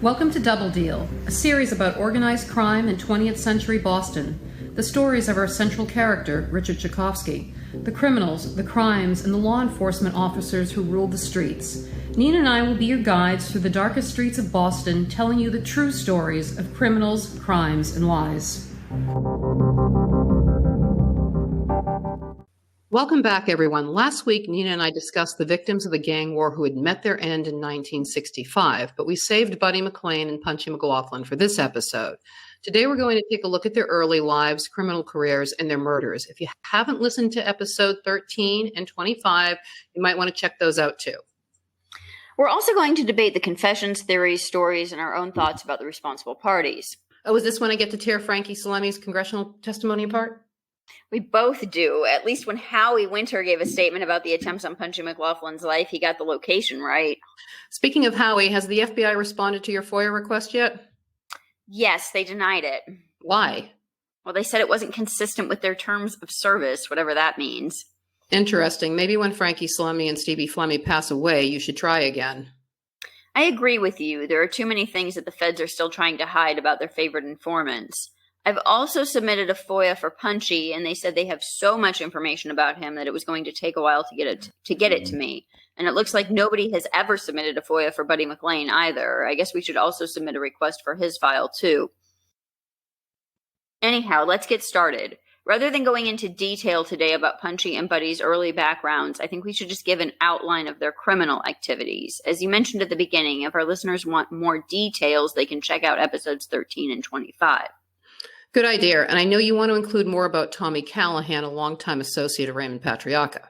Welcome to Double Deal, a series about organized crime in 20th century Boston. The stories of our central character, Richard Tchaikovsky, the criminals, the crimes, and the law enforcement officers who ruled the streets. Nina and I will be your guides through the darkest streets of Boston, telling you the true stories of criminals, crimes, and lies. Welcome back, everyone. Last week, Nina and I discussed the victims of the gang war who had met their end in 1965, but we saved Buddy McLean and Punchy McLaughlin for this episode. Today, we're going to take a look at their early lives, criminal careers, and their murders. If you haven't listened to episode 13 and 25, you might want to check those out too. We're also going to debate the confessions, theories, stories, and our own thoughts about the responsible parties. Oh, is this when I get to tear Frankie Flemmi's congressional testimony apart? We both do. At least when Howie Winter gave a statement about the attempts on Punchy McLaughlin's life, he got the location right. Speaking of Howie, has the FBI responded to your FOIA request yet? Yes, they denied it. Why? Well, they said it wasn't consistent with their terms of service, whatever that means. Interesting. Maybe when Frankie Flemmi and Stevie Flemmi pass away, you should try again. I agree with you. There are too many things that the feds are still trying to hide about their favorite informants. I've also submitted a FOIA for Punchy, and they said they have so much information about him that it was going to take a while to get it to me. And it looks like nobody has ever submitted a FOIA for Buddy McLean either. I guess we should also submit a request for his file too. Anyhow, let's get started. Rather than going into detail today about Punchy and Buddy's early backgrounds, I think we should just give an outline of their criminal activities. As you mentioned at the beginning, if our listeners want more details, they can check out episodes 13 and 25. Good idea. And I know you want to include more about Tommy Callahan, a longtime associate of Raymond Patriarca.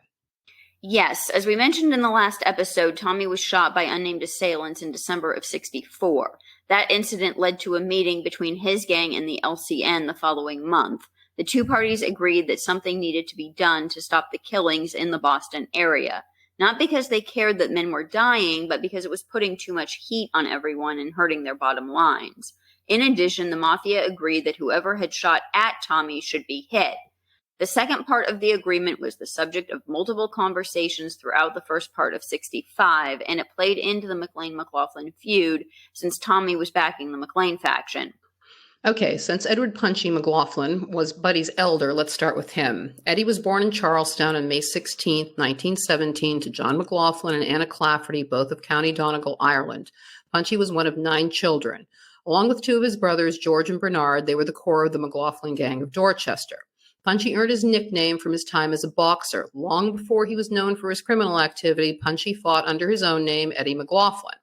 Yes. As we mentioned in the last episode, Tommy was shot by unnamed assailants in December of '64. That incident led to a meeting between his gang and the LCN the following month. The two parties agreed that something needed to be done to stop the killings in the Boston area. Not because they cared that men were dying, but because it was putting too much heat on everyone and hurting their bottom lines. In addition, the mafia agreed that whoever had shot at Tommy should be hit. The second part of the agreement was the subject of multiple conversations throughout the first part of '65, and it played into the McLean-McLaughlin feud since Tommy was backing the McLean faction. Okay, since Edward Punchy McLaughlin was Buddy's elder, let's start with him. Eddie was born in Charlestown on May 16, 1917, to John McLaughlin and Anna Clafferty, both of County Donegal, Ireland. Punchy was one of 9 children. Along with 2 of his brothers, George and Bernard, they were the core of the McLaughlin gang of Dorchester. Punchy earned his nickname from his time as a boxer. Long before he was known for his criminal activity, Punchy fought under his own name, Eddie McLaughlin.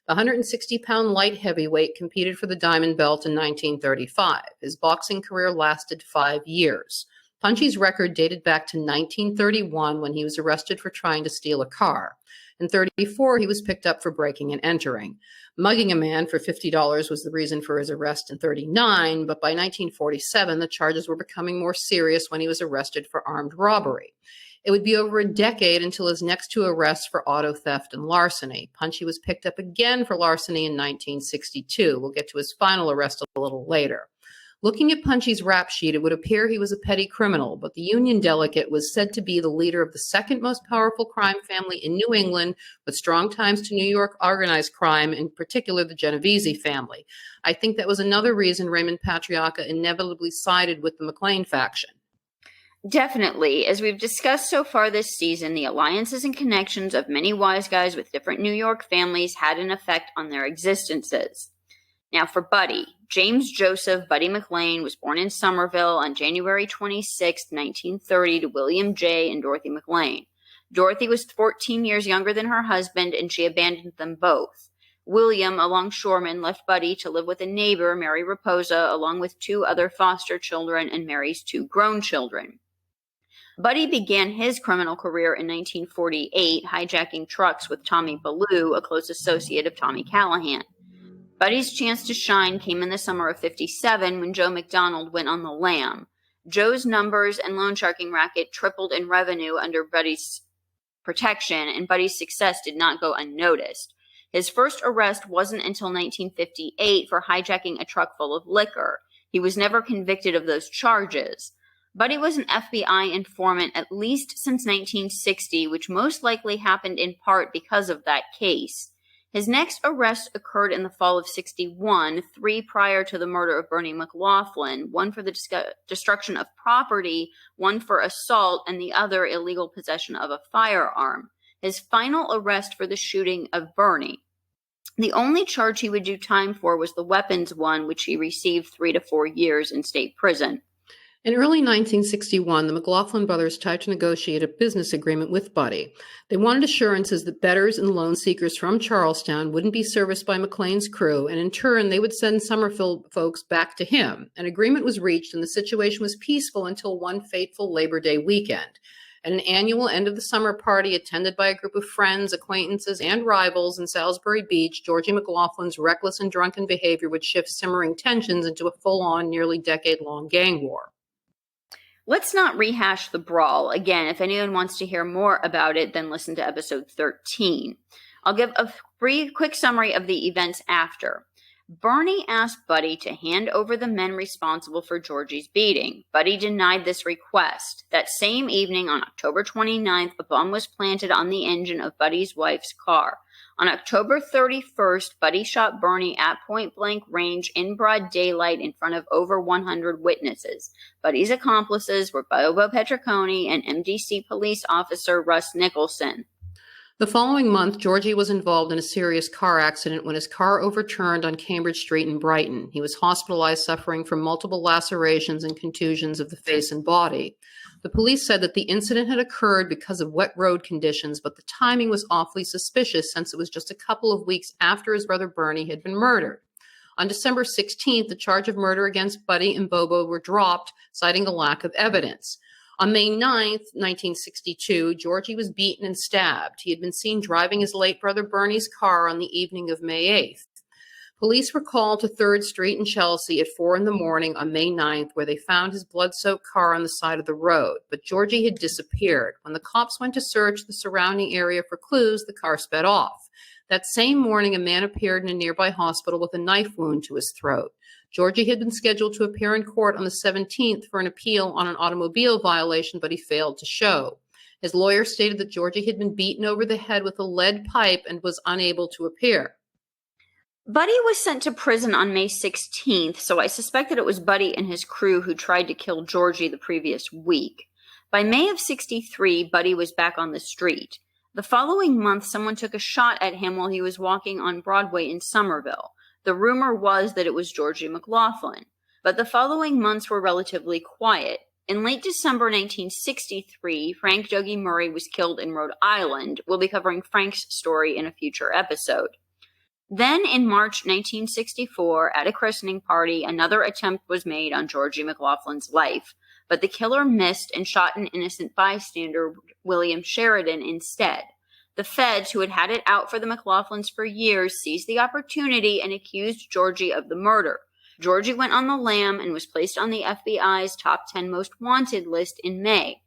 The 160-pound light heavyweight competed for the Diamond Belt in 1935. His boxing career lasted 5 years. Punchy's record dated back to 1931 when he was arrested for trying to steal a car. In 1934, he was picked up for breaking and entering. Mugging a man for $50 was the reason for his arrest in 1939, but by 1947, the charges were becoming more serious when he was arrested for armed robbery. It would be over a decade until his next 2 arrests for auto theft and larceny. Punchy was picked up again for larceny in 1962. We'll get to his final arrest a little later. Looking at Punchy's rap sheet, it would appear he was a petty criminal, but the Union delegate was said to be the leader of the second most powerful crime family in New England, with strong ties to New York organized crime, in particular the Genovese family. I think that was another reason Raymond Patriarca inevitably sided with the McLean faction. Definitely. As we've discussed so far this season, the alliances and connections of many wise guys with different New York families had an effect on their existences. Now for Buddy, James Joseph Buddy McLean was born in Somerville on January 26, 1930 to William J. and Dorothy McLean. Dorothy was 14 years younger than her husband, and she abandoned them both. William, a longshoreman, left Buddy to live with a neighbor, Mary Raposa, along with 2 other foster children and Mary's 2 grown children. Buddy began his criminal career in 1948, hijacking trucks with Tommy Ballou, a close associate of Tommy Callahan. Buddy's chance to shine came in the summer of '57 when Joe McDonald went on the lam. Joe's numbers and loan sharking racket tripled in revenue under Buddy's protection, and Buddy's success did not go unnoticed. His first arrest wasn't until 1958 for hijacking a truck full of liquor. He was never convicted of those charges. Buddy was an FBI informant at least since 1960, which most likely happened in part because of that case. His next arrest occurred in the fall of 61, 3 prior to the murder of Bernie McLaughlin, one for the destruction of property, one for assault, and the other illegal possession of a firearm. His final arrest for the shooting of Bernie. The only charge he would do time for was the weapons one, which he received 3 to 4 years in state prison. In early 1961, the McLaughlin brothers tried to negotiate a business agreement with Buddy. They wanted assurances that bettors and loan seekers from Charlestown wouldn't be serviced by McLean's crew, and in turn, they would send Summerfield folks back to him. An agreement was reached, and the situation was peaceful until one fateful Labor Day weekend. At an annual end-of-the-summer party attended by a group of friends, acquaintances, and rivals in Salisbury Beach, Georgie McLaughlin's reckless and drunken behavior would shift simmering tensions into a full-on, nearly decade-long gang war. Let's not rehash the brawl. Again, if anyone wants to hear more about it, then listen to episode 13. I'll give a brief, quick summary of the events after. Bernie asked Buddy to hand over the men responsible for Georgie's beating. Buddy denied this request. That same evening, on October 29th, a bomb was planted on the engine of Buddy's wife's car. On October 31st, Buddy shot Bernie at point-blank range in broad daylight in front of over 100 witnesses. Buddy's accomplices were Bobo Petricone and MDC police officer Russ Nicholson. The following month, Georgie was involved in a serious car accident when his car overturned on Cambridge Street in Brighton. He was hospitalized, suffering from multiple lacerations and contusions of the face and body. The police said that the incident had occurred because of wet road conditions, but the timing was awfully suspicious since it was just a couple of weeks after his brother Bernie had been murdered. On December 16th, the charge of murder against Buddy and Bobo were dropped, citing a lack of evidence. On May 9th, 1962, Georgie was beaten and stabbed. He had been seen driving his late brother Bernie's car on the evening of May 8th. Police were called to 3rd Street in Chelsea at 4 in the morning on May 9th, where they found his blood-soaked car on the side of the road. But Georgie had disappeared. When the cops went to search the surrounding area for clues, the car sped off. That same morning, a man appeared in a nearby hospital with a knife wound to his throat. Georgie had been scheduled to appear in court on the 17th for an appeal on an automobile violation, but he failed to show. His lawyer stated that Georgie had been beaten over the head with a lead pipe and was unable to appear. Buddy was sent to prison on May 16th, so I suspect that it was Buddy and his crew who tried to kill Georgie the previous week. By May of 63, Buddy was back on the street. The following month, someone took a shot at him while he was walking on Broadway in Somerville. The rumor was that it was Georgie McLaughlin, but the following months were relatively quiet. In late December 1963, Frank Dougie Murray was killed in Rhode Island. We'll be covering Frank's story in a future episode. Then in March 1964, at a christening party, another attempt was made on Georgie McLaughlin's life, but the killer missed and shot an innocent bystander, William Sheridan, instead. The feds, who had had it out for the McLaughlins for years, seized the opportunity and accused Georgie of the murder. Georgie went on the lam and was placed on the FBI's top 10 most wanted list in May.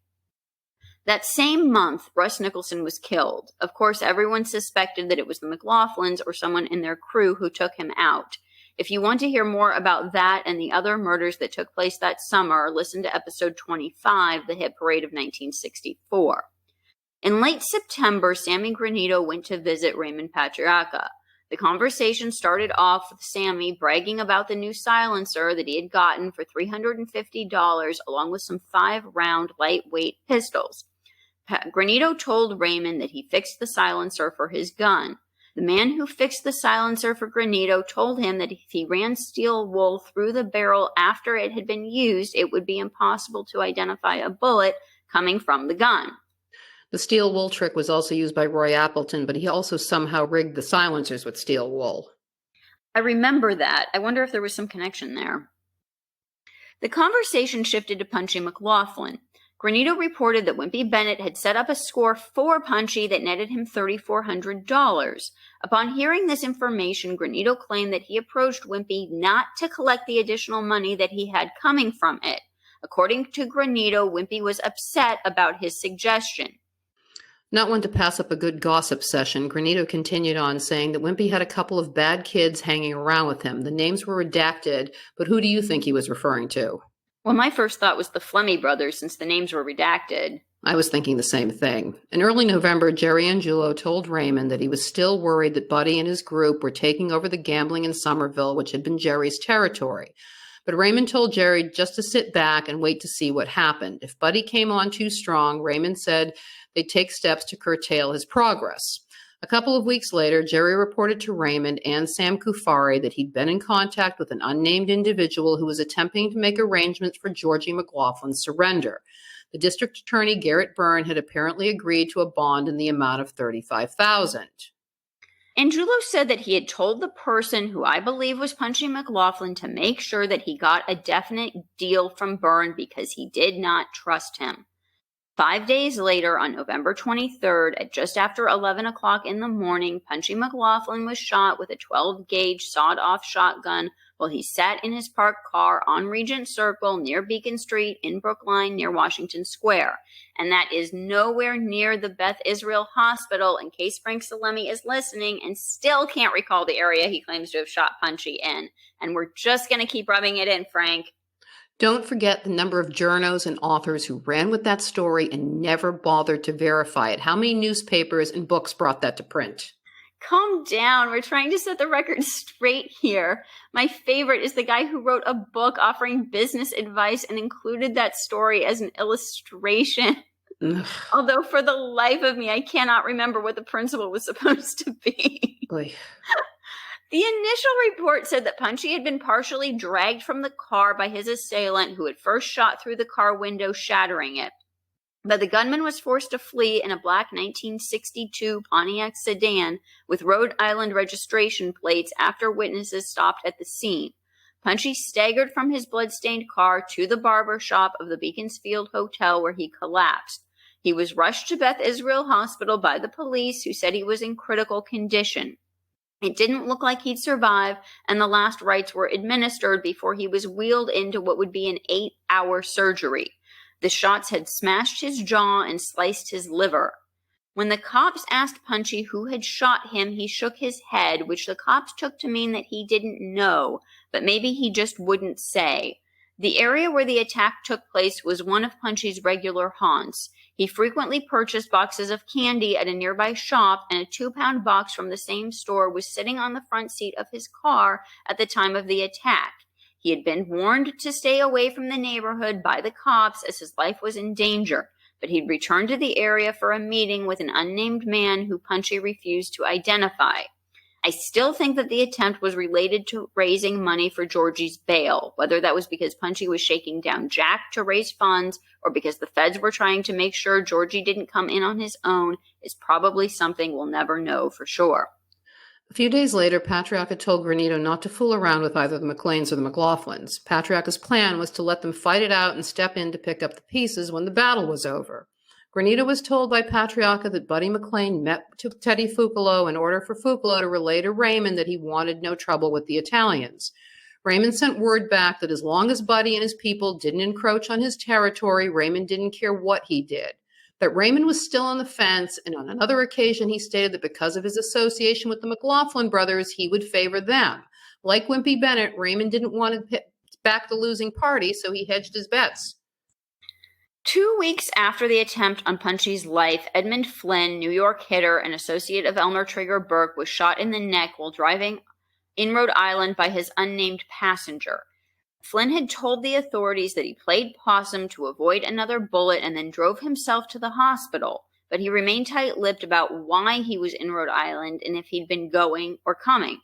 That same month, Russ Nicholson was killed. Of course, everyone suspected that it was the McLaughlins or someone in their crew who took him out. If you want to hear more about that and the other murders that took place that summer, listen to episode 25, The Hit Parade of 1964. In late September, Sammy Granito went to visit Raymond Patriarca. The conversation started off with Sammy bragging about the new silencer that he had gotten for $350, along with some 5-round lightweight pistols. Granito told Raymond that he fixed the silencer for his gun. The man who fixed the silencer for Granito told him that if he ran steel wool through the barrel after it had been used, it would be impossible to identify a bullet coming from the gun. The steel wool trick was also used by Roy Appleton, but he also somehow rigged the silencers with steel wool. I remember that. I wonder if there was some connection there. The conversation shifted to Punchy McLaughlin. Granito reported that Wimpy Bennett had set up a score for Punchy that netted him $3,400. Upon hearing this information, Granito claimed that he approached Wimpy not to collect the additional money that he had coming from it. According to Granito, Wimpy was upset about his suggestion. Not one to pass up a good gossip session, Granito continued on, saying that Wimpy had a couple of bad kids hanging around with him. The names were redacted, but who do you think he was referring to? Well, my first thought was the Flemmi brothers, since the names were redacted. I was thinking the same thing. In early November, Jerry Angulo told Raymond that he was still worried that Buddy and his group were taking over the gambling in Somerville, which had been Jerry's territory. But Raymond told Jerry just to sit back and wait to see what happened. If Buddy came on too strong, Raymond said they'd take steps to curtail his progress. A couple of weeks later, Jerry reported to Raymond and Sam Kufari that he'd been in contact with an unnamed individual who was attempting to make arrangements for Georgie McLaughlin's surrender. The district attorney, Garrett Byrne, had apparently agreed to a bond in the amount of $35,000. Angulo said that he had told the person, who I believe was Punchy McLaughlin, to make sure that he got a definite deal from Byrne because he did not trust him. 5 days later, on November 23rd, at just after 11 o'clock in the morning, Punchy McLaughlin was shot with a 12-gauge sawed-off shotgun while he sat in his parked car on Regent Circle near Beacon Street in Brookline near Washington Square. And that is nowhere near the Beth Israel Hospital, in case Frank Salemi is listening and still can't recall the area he claims to have shot Punchy in. And we're just going to keep rubbing it in, Frank. Don't forget the number of journos and authors who ran with that story and never bothered to verify it. How many newspapers and books brought that to print? Calm down. We're trying to set the record straight here. My favorite is the guy who wrote a book offering business advice and included that story as an illustration. Although for the life of me, I cannot remember what the principle was supposed to be. Boy. The initial report said that Punchy had been partially dragged from the car by his assailant, who had first shot through the car window, shattering it. But the gunman was forced to flee in a black 1962 Pontiac sedan with Rhode Island registration plates after witnesses stopped at the scene. Punchy staggered from his blood-stained car to the barber shop of the Beaconsfield Hotel, where he collapsed. He was rushed to Beth Israel Hospital by the police, who said he was in critical condition. It didn't look like he'd survive, and the last rites were administered before he was wheeled into what would be an 8-hour surgery. The shots had smashed his jaw and sliced his liver. When the cops asked Punchy who had shot him, he shook his head, which the cops took to mean that he didn't know, but maybe he just wouldn't say. The area where the attack took place was one of Punchy's regular haunts. He frequently purchased boxes of candy at a nearby shop, and a 2-pound box from the same store was sitting on the front seat of his car at the time of the attack. He had been warned to stay away from the neighborhood by the cops as his life was in danger, but he'd returned to the area for a meeting with an unnamed man who Punchy refused to identify. I still think that the attempt was related to raising money for Georgie's bail. Whether that was because Punchy was shaking down Jack to raise funds or because the feds were trying to make sure Georgie didn't come in on his own is probably something we'll never know for sure. A few days later, Patriarca told Granito not to fool around with either the McLeans or the McLaughlins. Patriarca's plan was to let them fight it out and step in to pick up the pieces when the battle was over. Granito was told by Patriarca that Buddy McLean met Teddy Fucolo in order for Fucolo to relay to Raymond that he wanted no trouble with the Italians. Raymond sent word back that as long as Buddy and his people didn't encroach on his territory, Raymond didn't care what he did. That Raymond was still on the fence, and on another occasion he stated that because of his association with the McLaughlin brothers, he would favor them. Like Wimpy Bennett, Raymond didn't want to back the losing party, so he hedged his bets. 2 weeks after the attempt on Punchy's life, Edmund Flynn, New York hitter and associate of Elmer Trigger Burke, was shot in the neck while driving in Rhode Island by his unnamed passenger. Flynn had told the authorities that he played possum to avoid another bullet and then drove himself to the hospital, but he remained tight-lipped about why he was in Rhode Island and if he'd been going or coming.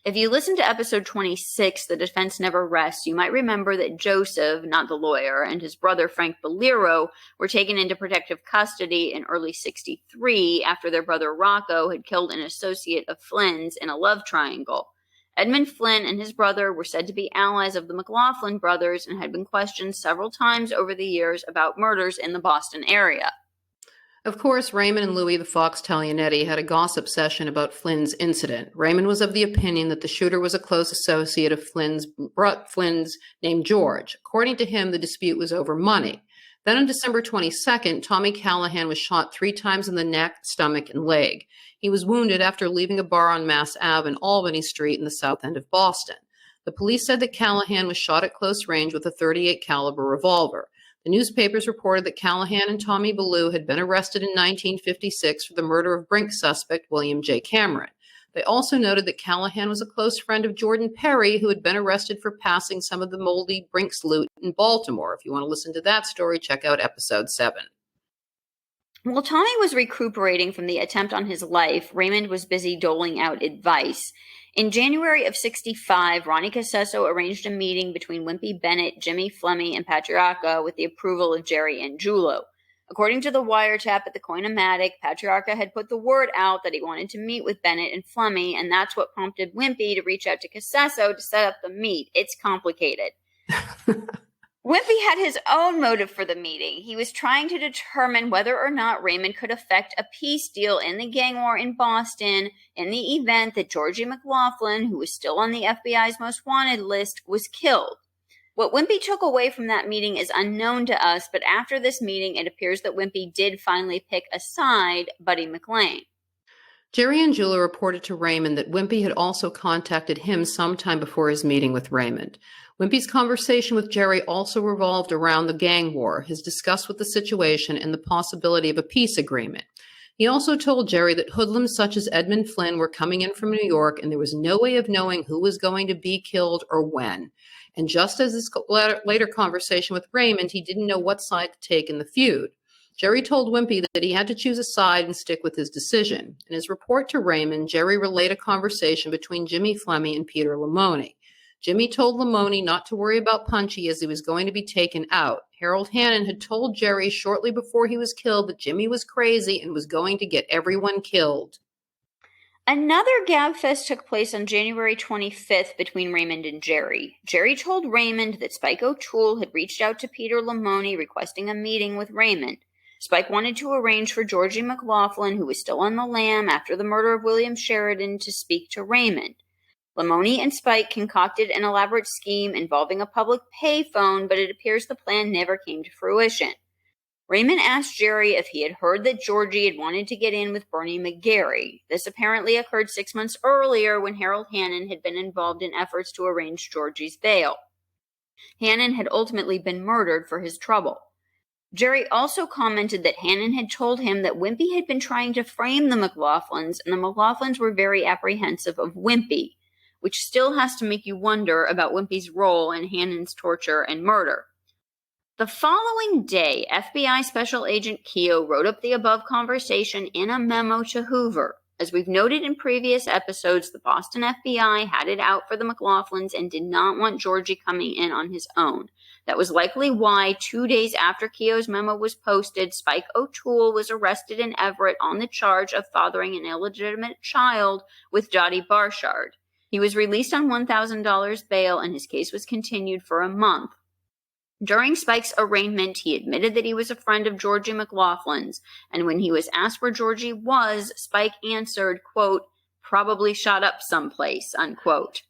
If you listen to episode 26, The Defense Never Rests, you might remember that Joseph, not the lawyer, and his brother Frank Bolero were taken into protective custody in early '63 after their brother Rocco had killed an associate of Flynn's in a love triangle. Edmund Flynn and his brother were said to be allies of the McLaughlin brothers and had been questioned several times over the years about murders in the Boston area. Of course, Raymond and Louis the Fox Taglianetti had a gossip session about Flynn's incident. Raymond was of the opinion that the shooter was a close associate of Flynn's named George. According to him, the dispute was over money. Then on December 22nd, Tommy Callahan was shot 3 times in the neck, stomach, and leg. He was wounded after leaving a bar on Mass Ave and Albany Street in the south end of Boston. The police said that Callahan was shot at close range with a .38 caliber revolver. The newspapers reported that Callahan and Tommy Ballou had been arrested in 1956 for the murder of Brink suspect William J. Cameron. They also noted that Callahan was a close friend of Jordan Perry, who had been arrested for passing some of the moldy Brinks loot in Baltimore. If you want to listen to that story, check out episode 7. While Tommy was recuperating from the attempt on his life, Raymond was busy doling out advice. In January of 65, Ronnie Cassesso arranged a meeting between Wimpy Bennett, Jimmy Flemmi, and Patriarca with the approval of Jerry Angiulo. According to the wiretap at the Coinomatic, Patriarca had put the word out that he wanted to meet with Bennett and Flemmi, and that's what prompted Wimpy to reach out to Cassesso to set up the meet. It's complicated. Wimpy had his own motive for the meeting. He was trying to determine whether or not Raymond could effect a peace deal in the gang war in Boston in the event that Georgie McLaughlin, who was still on the FBI's most wanted list, was killed. What Wimpy took away from that meeting is unknown to us, but after this meeting, it appears that Wimpy did finally pick a side, Buddy McLean. Jerry Angiulo reported to Raymond that Wimpy had also contacted him sometime before his meeting with Raymond. Wimpy's conversation with Jerry also revolved around the gang war, his disgust with the situation, and the possibility of a peace agreement. He also told Jerry that hoodlums such as Edmund Flynn were coming in from New York, and there was no way of knowing who was going to be killed or when. And just as his later conversation with Raymond, he didn't know what side to take in the feud. Jerry told Wimpy that he had to choose a side and stick with his decision. In his report to Raymond, Jerry relayed a conversation between Jimmy Flemmi and Peter Lamoni. Jimmy told Lamoni not to worry about Punchy as he was going to be taken out. Harold Hannon had told Jerry shortly before he was killed that Jimmy was crazy and was going to get everyone killed. Another gabfest took place on January 25th between Raymond and Jerry. Jerry told Raymond that Spike O'Toole had reached out to Peter Lamoni requesting a meeting with Raymond. Spike wanted to arrange for Georgie McLaughlin, who was still on the lam after the murder of William Sheridan, to speak to Raymond. Lamoni and Spike concocted an elaborate scheme involving a public payphone, but it appears the plan never came to fruition. Raymond asked Jerry if he had heard that Georgie had wanted to get in with Bernie McGarry. This apparently occurred 6 months earlier when Harold Hannon had been involved in efforts to arrange Georgie's bail. Hannon had ultimately been murdered for his trouble. Jerry also commented that Hannon had told him that Wimpy had been trying to frame the McLaughlins, and the McLaughlins were very apprehensive of Wimpy, which still has to make you wonder about Wimpy's role in Hannon's torture and murder. The following day, FBI Special Agent Keogh wrote up the above conversation in a memo to Hoover. As we've noted in previous episodes, the Boston FBI had it out for the McLaughlins and did not want Georgie coming in on his own. That was likely why 2 days after Keogh's memo was posted, Spike O'Toole was arrested in Everett on the charge of fathering an illegitimate child with Dottie Barshard. He was released on $1,000 bail, and his case was continued for a month. During Spike's arraignment, he admitted that he was a friend of Georgie McLaughlin's, and when he was asked where Georgie was, Spike answered, quote, "probably shot up someplace," unquote.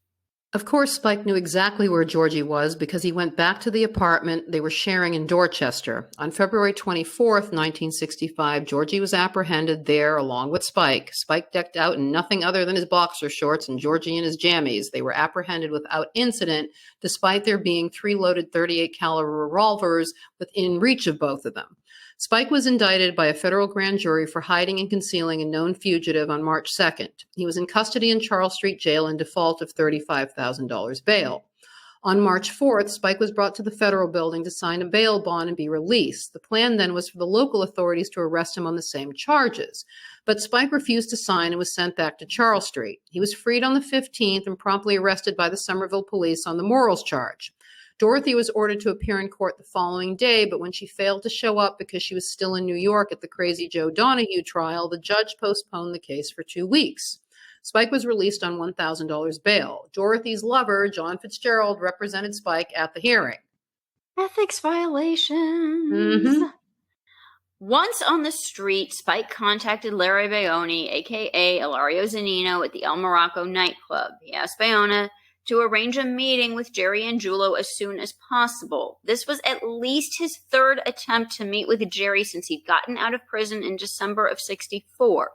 Of course, Spike knew exactly where Georgie was because he went back to the apartment they were sharing in Dorchester. On February 24th, 1965, Georgie was apprehended there along with Spike. Spike decked out in nothing other than his boxer shorts and Georgie in his jammies. They were apprehended without incident, despite there being 3 loaded .38 caliber revolvers within reach of both of them. Spike was indicted by a federal grand jury for hiding and concealing a known fugitive on March 2nd. He was in custody in Charles Street Jail in default of $35,000 bail. On March 4th, Spike was brought to the federal building to sign a bail bond and be released. The plan then was for the local authorities to arrest him on the same charges. But Spike refused to sign and was sent back to Charles Street. He was freed on the 15th and promptly arrested by the Somerville police on the morals charge. Dorothy was ordered to appear in court the following day, but when she failed to show up because she was still in New York at the Crazy Joe Donahue trial, the judge postponed the case for 2 weeks. Spike was released on $1,000 bail. Dorothy's lover, John Fitzgerald, represented Spike at the hearing. Ethics violations. Once on the street, Spike contacted Larry Bayoni, a.k.a. Ilario Zanino, at the El Morocco nightclub. He asked Bayona to arrange a meeting with Jerry Angiulo as soon as possible. This was at least his 3rd attempt to meet with Jerry since he'd gotten out of prison in December of '64.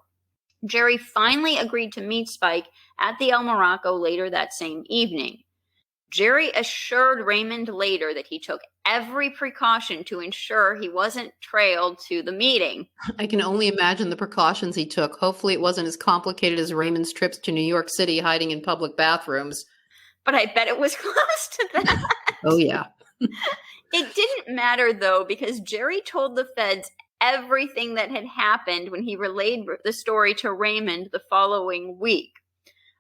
Jerry finally agreed to meet Spike at the El Morocco later that same evening. Jerry assured Raymond later that he took every precaution to ensure he wasn't trailed to the meeting. I can only imagine the precautions he took. Hopefully it wasn't as complicated as Raymond's trips to New York City hiding in public bathrooms. But I bet it was close to that. Oh, yeah. It didn't matter, though, because Jerry told the feds everything that had happened when he relayed the story to Raymond the following week.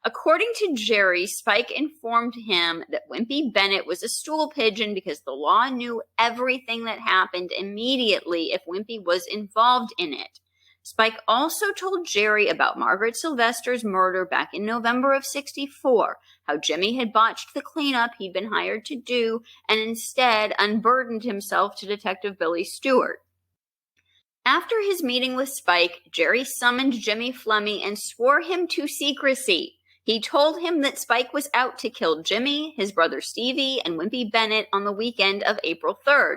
According to Jerry, Spike informed him that Wimpy Bennett was a stool pigeon because the law knew everything that happened immediately if Wimpy was involved in it. Spike also told Jerry about Margaret Sylvester's murder back in November of '64, how Jimmy had botched the cleanup he'd been hired to do and instead unburdened himself to Detective Billy Stewart. After his meeting with Spike, Jerry summoned Jimmy Flemmi and swore him to secrecy. He told him that Spike was out to kill Jimmy, his brother Stevie, and Wimpy Bennett on the weekend of April 3rd.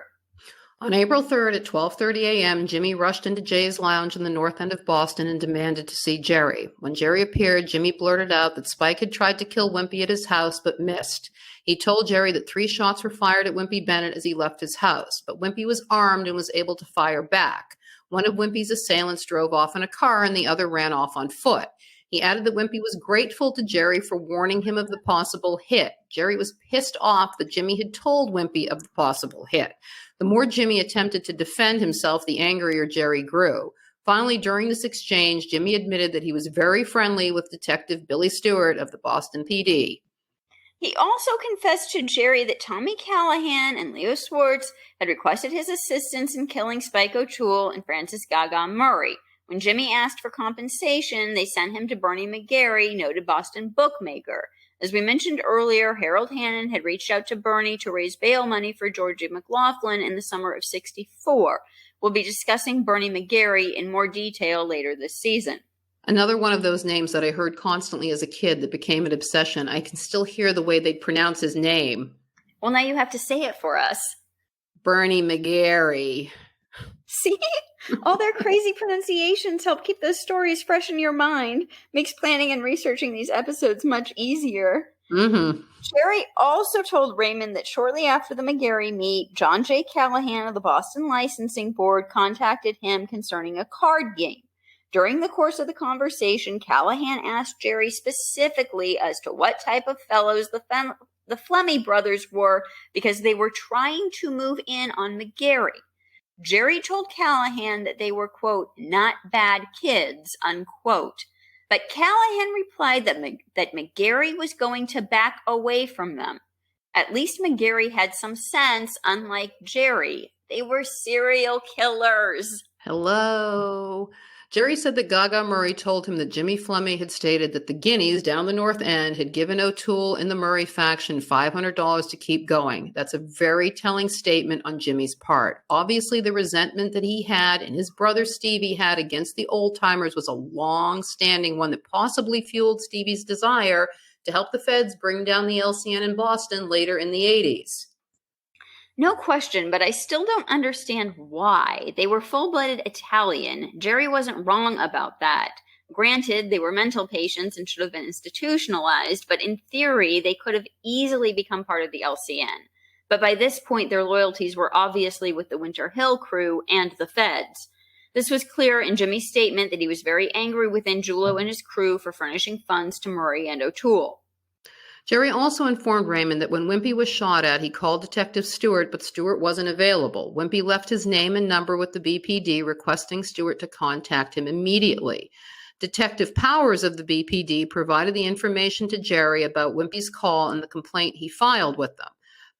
On April 3rd at 12:30 a.m., Jimmy rushed into Jay's Lounge in the north end of Boston and demanded to see Jerry. When Jerry appeared, Jimmy blurted out that Spike had tried to kill Wimpy at his house but missed. He told Jerry that 3 shots were fired at Wimpy Bennett as he left his house, but Wimpy was armed and was able to fire back. One of Wimpy's assailants drove off in a car and the other ran off on foot. He added that Wimpy was grateful to Jerry for warning him of the possible hit. Jerry was pissed off that Jimmy had told Wimpy of the possible hit. The more Jimmy attempted to defend himself, the angrier Jerry grew. Finally, during this exchange, Jimmy admitted that he was very friendly with Detective Billy Stewart of the Boston PD. He also confessed to Jerry that Tommy Callahan and Leo Schwartz had requested his assistance in killing Spike O'Toole and Francis Gaga Murray. When Jimmy asked for compensation, they sent him to Bernie McGarry, noted Boston bookmaker. As we mentioned earlier, Harold Hannon had reached out to Bernie to raise bail money for Georgie McLaughlin in the summer of '64. We'll be discussing Bernie McGarry in more detail later this season. Another one of those names that I heard constantly as a kid that became an obsession. I can still hear the way they pronounce his name. Well, now you have to say it for us. Bernie McGarry. See? All their crazy pronunciations help keep those stories fresh in your mind. Makes planning and researching these episodes much easier. Mm-hmm. Jerry also told Raymond that shortly after the McGarry meet, John J. Callahan of the Boston Licensing Board contacted him concerning a card game. During the course of the conversation, Callahan asked Jerry specifically as to what type of fellows the Flemmi brothers were because they were trying to move in on McGarry. Jerry told Callahan that they were, quote, not bad kids, unquote. But Callahan replied that McGarry was going to back away from them. At least McGarry had some sense, unlike Jerry. They were serial killers. Hello. Jerry said that Gaga Murray told him that Jimmy Flemmi had stated that the Guineas down the North End had given O'Toole and the Murray faction $500 to keep going. That's a very telling statement on Jimmy's part. Obviously, the resentment that he had and his brother Stevie had against the old-timers was a long-standing one that possibly fueled Stevie's desire to help the feds bring down the LCN in Boston later in the 80s. No question, but I still don't understand why. They were full-blooded Italian. Jerry wasn't wrong about that. Granted, they were mental patients and should have been institutionalized, but in theory, they could have easily become part of the LCN. But by this point, their loyalties were obviously with the Winter Hill crew and the feds. This was clear in Jimmy's statement that he was very angry with Angiulo and his crew for furnishing funds to Murray and O'Toole. Jerry also informed Raymond that when Wimpy was shot at, he called Detective Stewart, but Stewart wasn't available. Wimpy left his name and number with the BPD, requesting Stewart to contact him immediately. Detective Powers of the BPD provided the information to Jerry about Wimpy's call and the complaint he filed with them.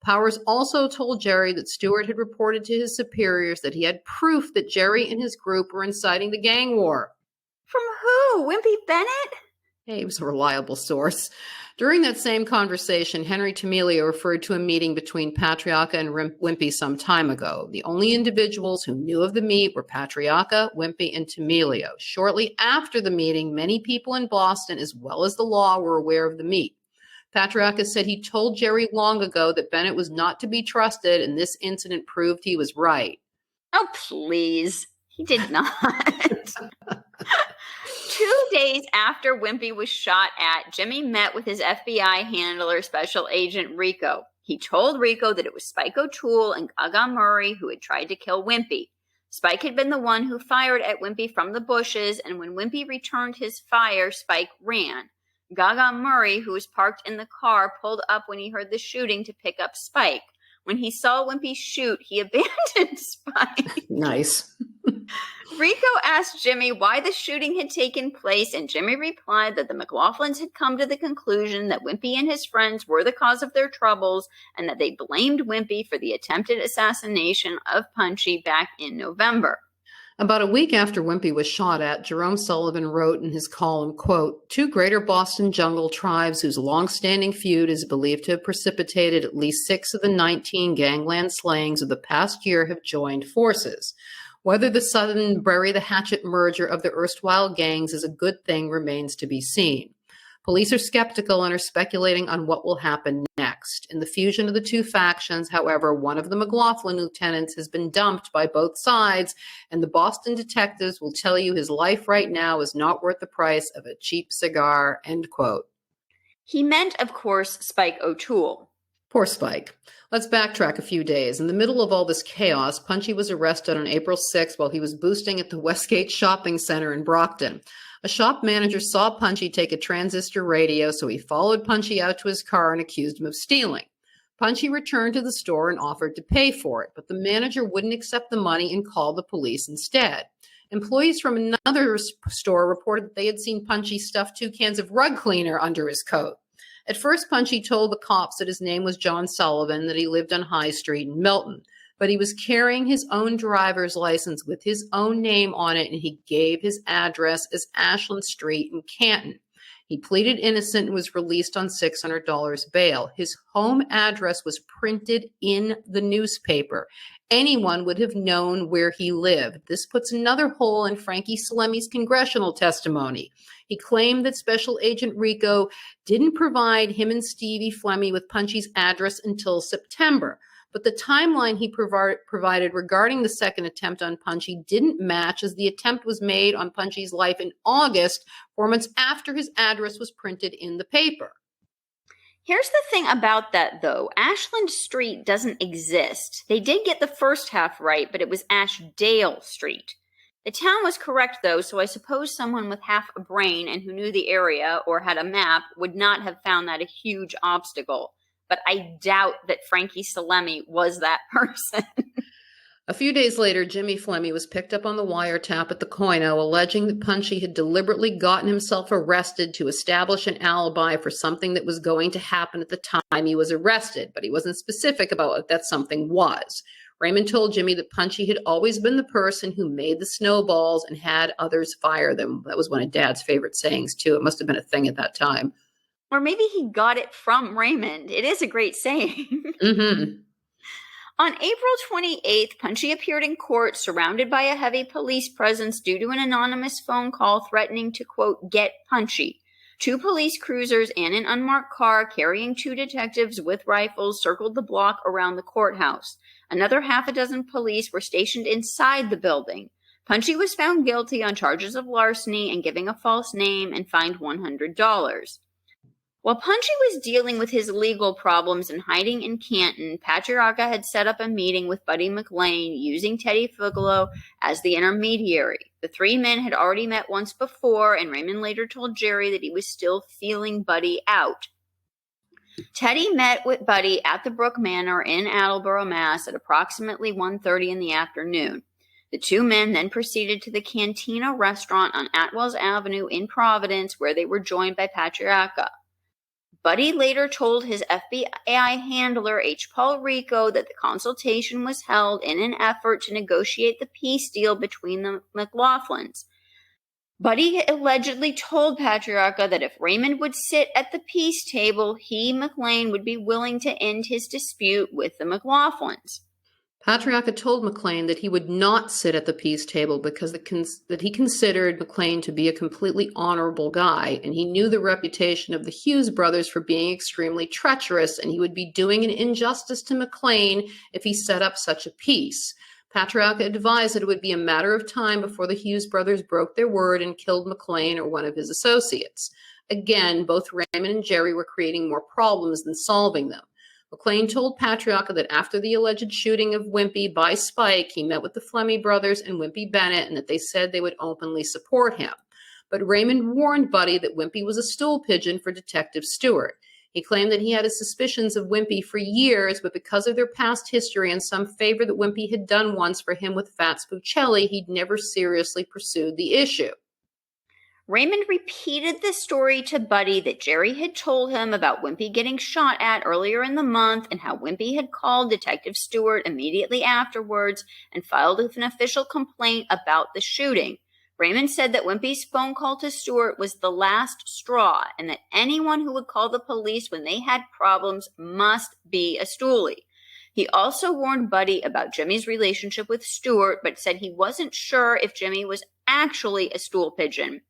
Powers also told Jerry that Stewart had reported to his superiors that he had proof that Jerry and his group were inciting the gang war. From who? Wimpy Bennett? Hey, he was a reliable source. During that same conversation, Henry Tamilio referred to a meeting between Patriarca and Wimpy some time ago. The only individuals who knew of the meet were Patriarca, Wimpy, and Tamilio. Shortly after the meeting, many people in Boston, as well as the law, were aware of the meet. Patriarca said he told Jerry long ago that Bennett was not to be trusted, and this incident proved he was right. Oh, please. He did not. Two days after Wimpy was shot at, Jimmy met with his FBI handler, Special Agent Rico. He told Rico that it was Spike O'Toole and Gaga Murray who had tried to kill Wimpy. Spike had been the one who fired at Wimpy from the bushes, and when Wimpy returned his fire, Spike ran. Gaga Murray, who was parked in the car, pulled up when he heard the shooting to pick up Spike. When he saw Wimpy shoot, he abandoned Spike. Nice. Rico asked Jimmy why the shooting had taken place, and Jimmy replied that the McLaughlins had come to the conclusion that Wimpy and his friends were the cause of their troubles, and that they blamed Wimpy for the attempted assassination of Punchy back in November. About a week after Wimpy was shot at, Jerome Sullivan wrote in his column, quote, "Two greater Boston jungle tribes whose long-standing feud is believed to have precipitated at least 6 of the 19 gangland slayings of the past year have joined forces. Whether the sudden bury-the-hatchet merger of the erstwhile gangs is a good thing remains to be seen. Police are skeptical and are speculating on what will happen next. In the fusion of the two factions, however, one of the McLaughlin lieutenants has been dumped by both sides, and the Boston detectives will tell you his life right now is not worth the price of a cheap cigar," end quote. He meant, of course, Spike O'Toole. Poor Spike. Let's backtrack a few days. In the middle of all this chaos, Punchy was arrested on April 6th while he was boosting at the Westgate Shopping Center in Brockton. A shop manager saw Punchy take a transistor radio, so he followed Punchy out to his car and accused him of stealing. Punchy returned to the store and offered to pay for it, but the manager wouldn't accept the money and called the police instead. Employees from another store reported that they had seen Punchy stuff 2 cans of rug cleaner under his coat. At first, Punchy told the cops that his name was John Sullivan, that he lived on High Street in Milton. But he was carrying his own driver's license with his own name on it, and he gave his address as Ashland Street in Canton. He pleaded innocent and was released on $600 bail. His home address was printed in the newspaper. Anyone would have known where he lived. This puts another hole in Frankie Flemmi's congressional testimony. He claimed that Special Agent Rico didn't provide him and Stevie Flemmi with Punchy's address until September. But the timeline he provided regarding the second attempt on Punchy didn't match, as the attempt was made on Punchy's life in August, 4 months after his address was printed in the paper. Here's the thing about that, though. Ashland Street doesn't exist. They did get the first half right, but it was Ashdale Street. The town was correct, though, so I suppose someone with half a brain and who knew the area or had a map would not have found that a huge obstacle. But I doubt that Frankie Flemmi was that person. A few days later, Jimmy Flemmi was picked up on the wiretap at the Coino, alleging that Punchy had deliberately gotten himself arrested to establish an alibi for something that was going to happen at the time he was arrested, but he wasn't specific about what that something was. Raymond told Jimmy that Punchy had always been the person who made the snowballs and had others fire them. That was one of Dad's favorite sayings, too. It must have been a thing at that time. Or maybe he got it from Raymond. It is a great saying. Mm-hmm. On April 28th, Punchy appeared in court surrounded by a heavy police presence due to an anonymous phone call threatening to, quote, get Punchy. 2 police cruisers and an unmarked car carrying 2 detectives with rifles circled the block around the courthouse. Another half a dozen police were stationed inside the building. Punchy was found guilty on charges of larceny and giving a false name and fined $100. While Punchy was dealing with his legal problems and hiding in Canton, Patriarca had set up a meeting with Buddy McLean using Teddy Fugalo as the intermediary. The 3 men had already met once before, and Raymond later told Jerry that he was still feeling Buddy out. Teddy met with Buddy at the Brook Manor in Attleboro, Mass. At approximately 1:30 in the afternoon. The 2 men then proceeded to the Cantina restaurant on Atwells Avenue in Providence, where they were joined by Patriarca. Buddy later told his FBI handler, H. Paul Rico, that the consultation was held in an effort to negotiate the peace deal between the McLaughlins. Buddy allegedly told Patriarca that if Raymond would sit at the peace table, he, McLean, would be willing to end his dispute with the McLaughlins. Patriarca told McLean that he would not sit at the peace table because that he considered McLean to be a completely honorable guy, and he knew the reputation of the Hughes brothers for being extremely treacherous, and he would be doing an injustice to McLean if he set up such a peace. Patriarca advised that it would be a matter of time before the Hughes brothers broke their word and killed McLean or one of his associates. Again, both Raymond and Jerry were creating more problems than solving them. McLean told Patriarca that after the alleged shooting of Wimpy by Spike, he met with the Flemmi brothers and Wimpy Bennett, and that they said they would openly support him. But Raymond warned Buddy that Wimpy was a stool pigeon for Detective Stewart. He claimed that he had his suspicions of Wimpy for years, but because of their past history and some favor that Wimpy had done once for him with Fats Buccelli, he'd never seriously pursued the issue. Raymond repeated the story to Buddy that Jerry had told him about Wimpy getting shot at earlier in the month and how Wimpy had called Detective Stewart immediately afterwards and filed an official complaint about the shooting. Raymond said that Wimpy's phone call to Stewart was the last straw and that anyone who would call the police when they had problems must be a stoolie. He also warned Buddy about Jimmy's relationship with Stewart, but said he wasn't sure if Jimmy was actually a stool pigeon.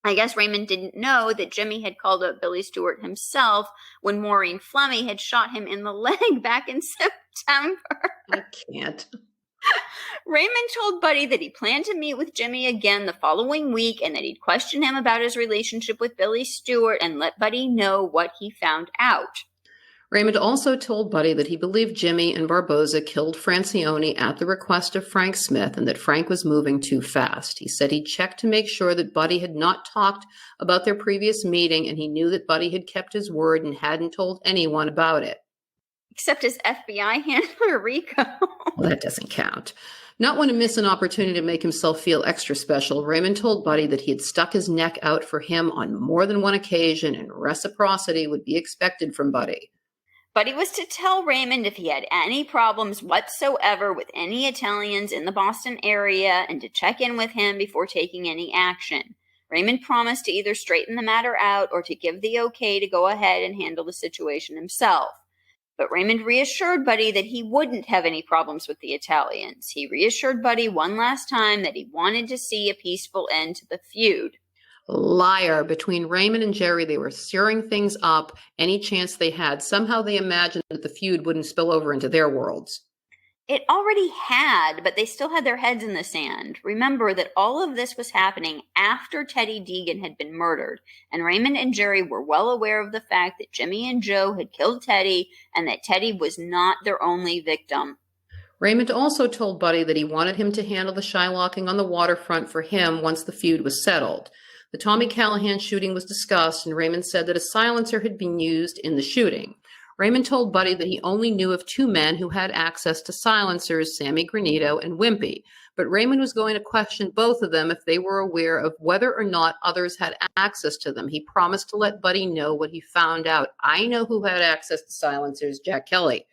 I guess Raymond didn't know that Jimmy had called up Billy Stewart himself when Maureen Flemmi had shot him in the leg back in September. I can't. Raymond told Buddy that he planned to meet with Jimmy again the following week and that he'd question him about his relationship with Billy Stewart and let Buddy know what he found out. Raymond also told Buddy that he believed Jimmy and Barboza killed Francione at the request of Frank Smith and that Frank was moving too fast. He said he'd checked to make sure that Buddy had not talked about their previous meeting, and he knew that Buddy had kept his word and hadn't told anyone about it. Except his FBI handler, Rico. Well, that doesn't count. Not want to miss an opportunity to make himself feel extra special, Raymond told Buddy that he had stuck his neck out for him on more than one occasion, and reciprocity would be expected from Buddy. Buddy was to tell Raymond if he had any problems whatsoever with any Italians in the Boston area and to check in with him before taking any action. Raymond promised to either straighten the matter out or to give the okay to go ahead and handle the situation himself. But Raymond reassured Buddy that he wouldn't have any problems with the Italians. He reassured Buddy one last time that he wanted to see a peaceful end to the feud. Liar. Between Raymond and Jerry, they were stirring things up any chance they had. Somehow they imagined that the feud wouldn't spill over into their worlds. It already had, but they still had their heads in the sand. Remember that all of this was happening after Teddy Deegan had been murdered, and Raymond and Jerry were well aware of the fact that Jimmy and Joe had killed Teddy and that Teddy was not their only victim. Raymond also told Buddy that he wanted him to handle the shylocking on the waterfront for him once the feud was settled. The Tommy Callahan shooting was discussed, and Raymond said that a silencer had been used in the shooting. Raymond told Buddy that he only knew of two men who had access to silencers, Sammy Granito and Wimpy, but Raymond was going to question both of them if they were aware of whether or not others had access to them. He promised to let Buddy know what he found out. I know who had access to silencers, Jack Kelly.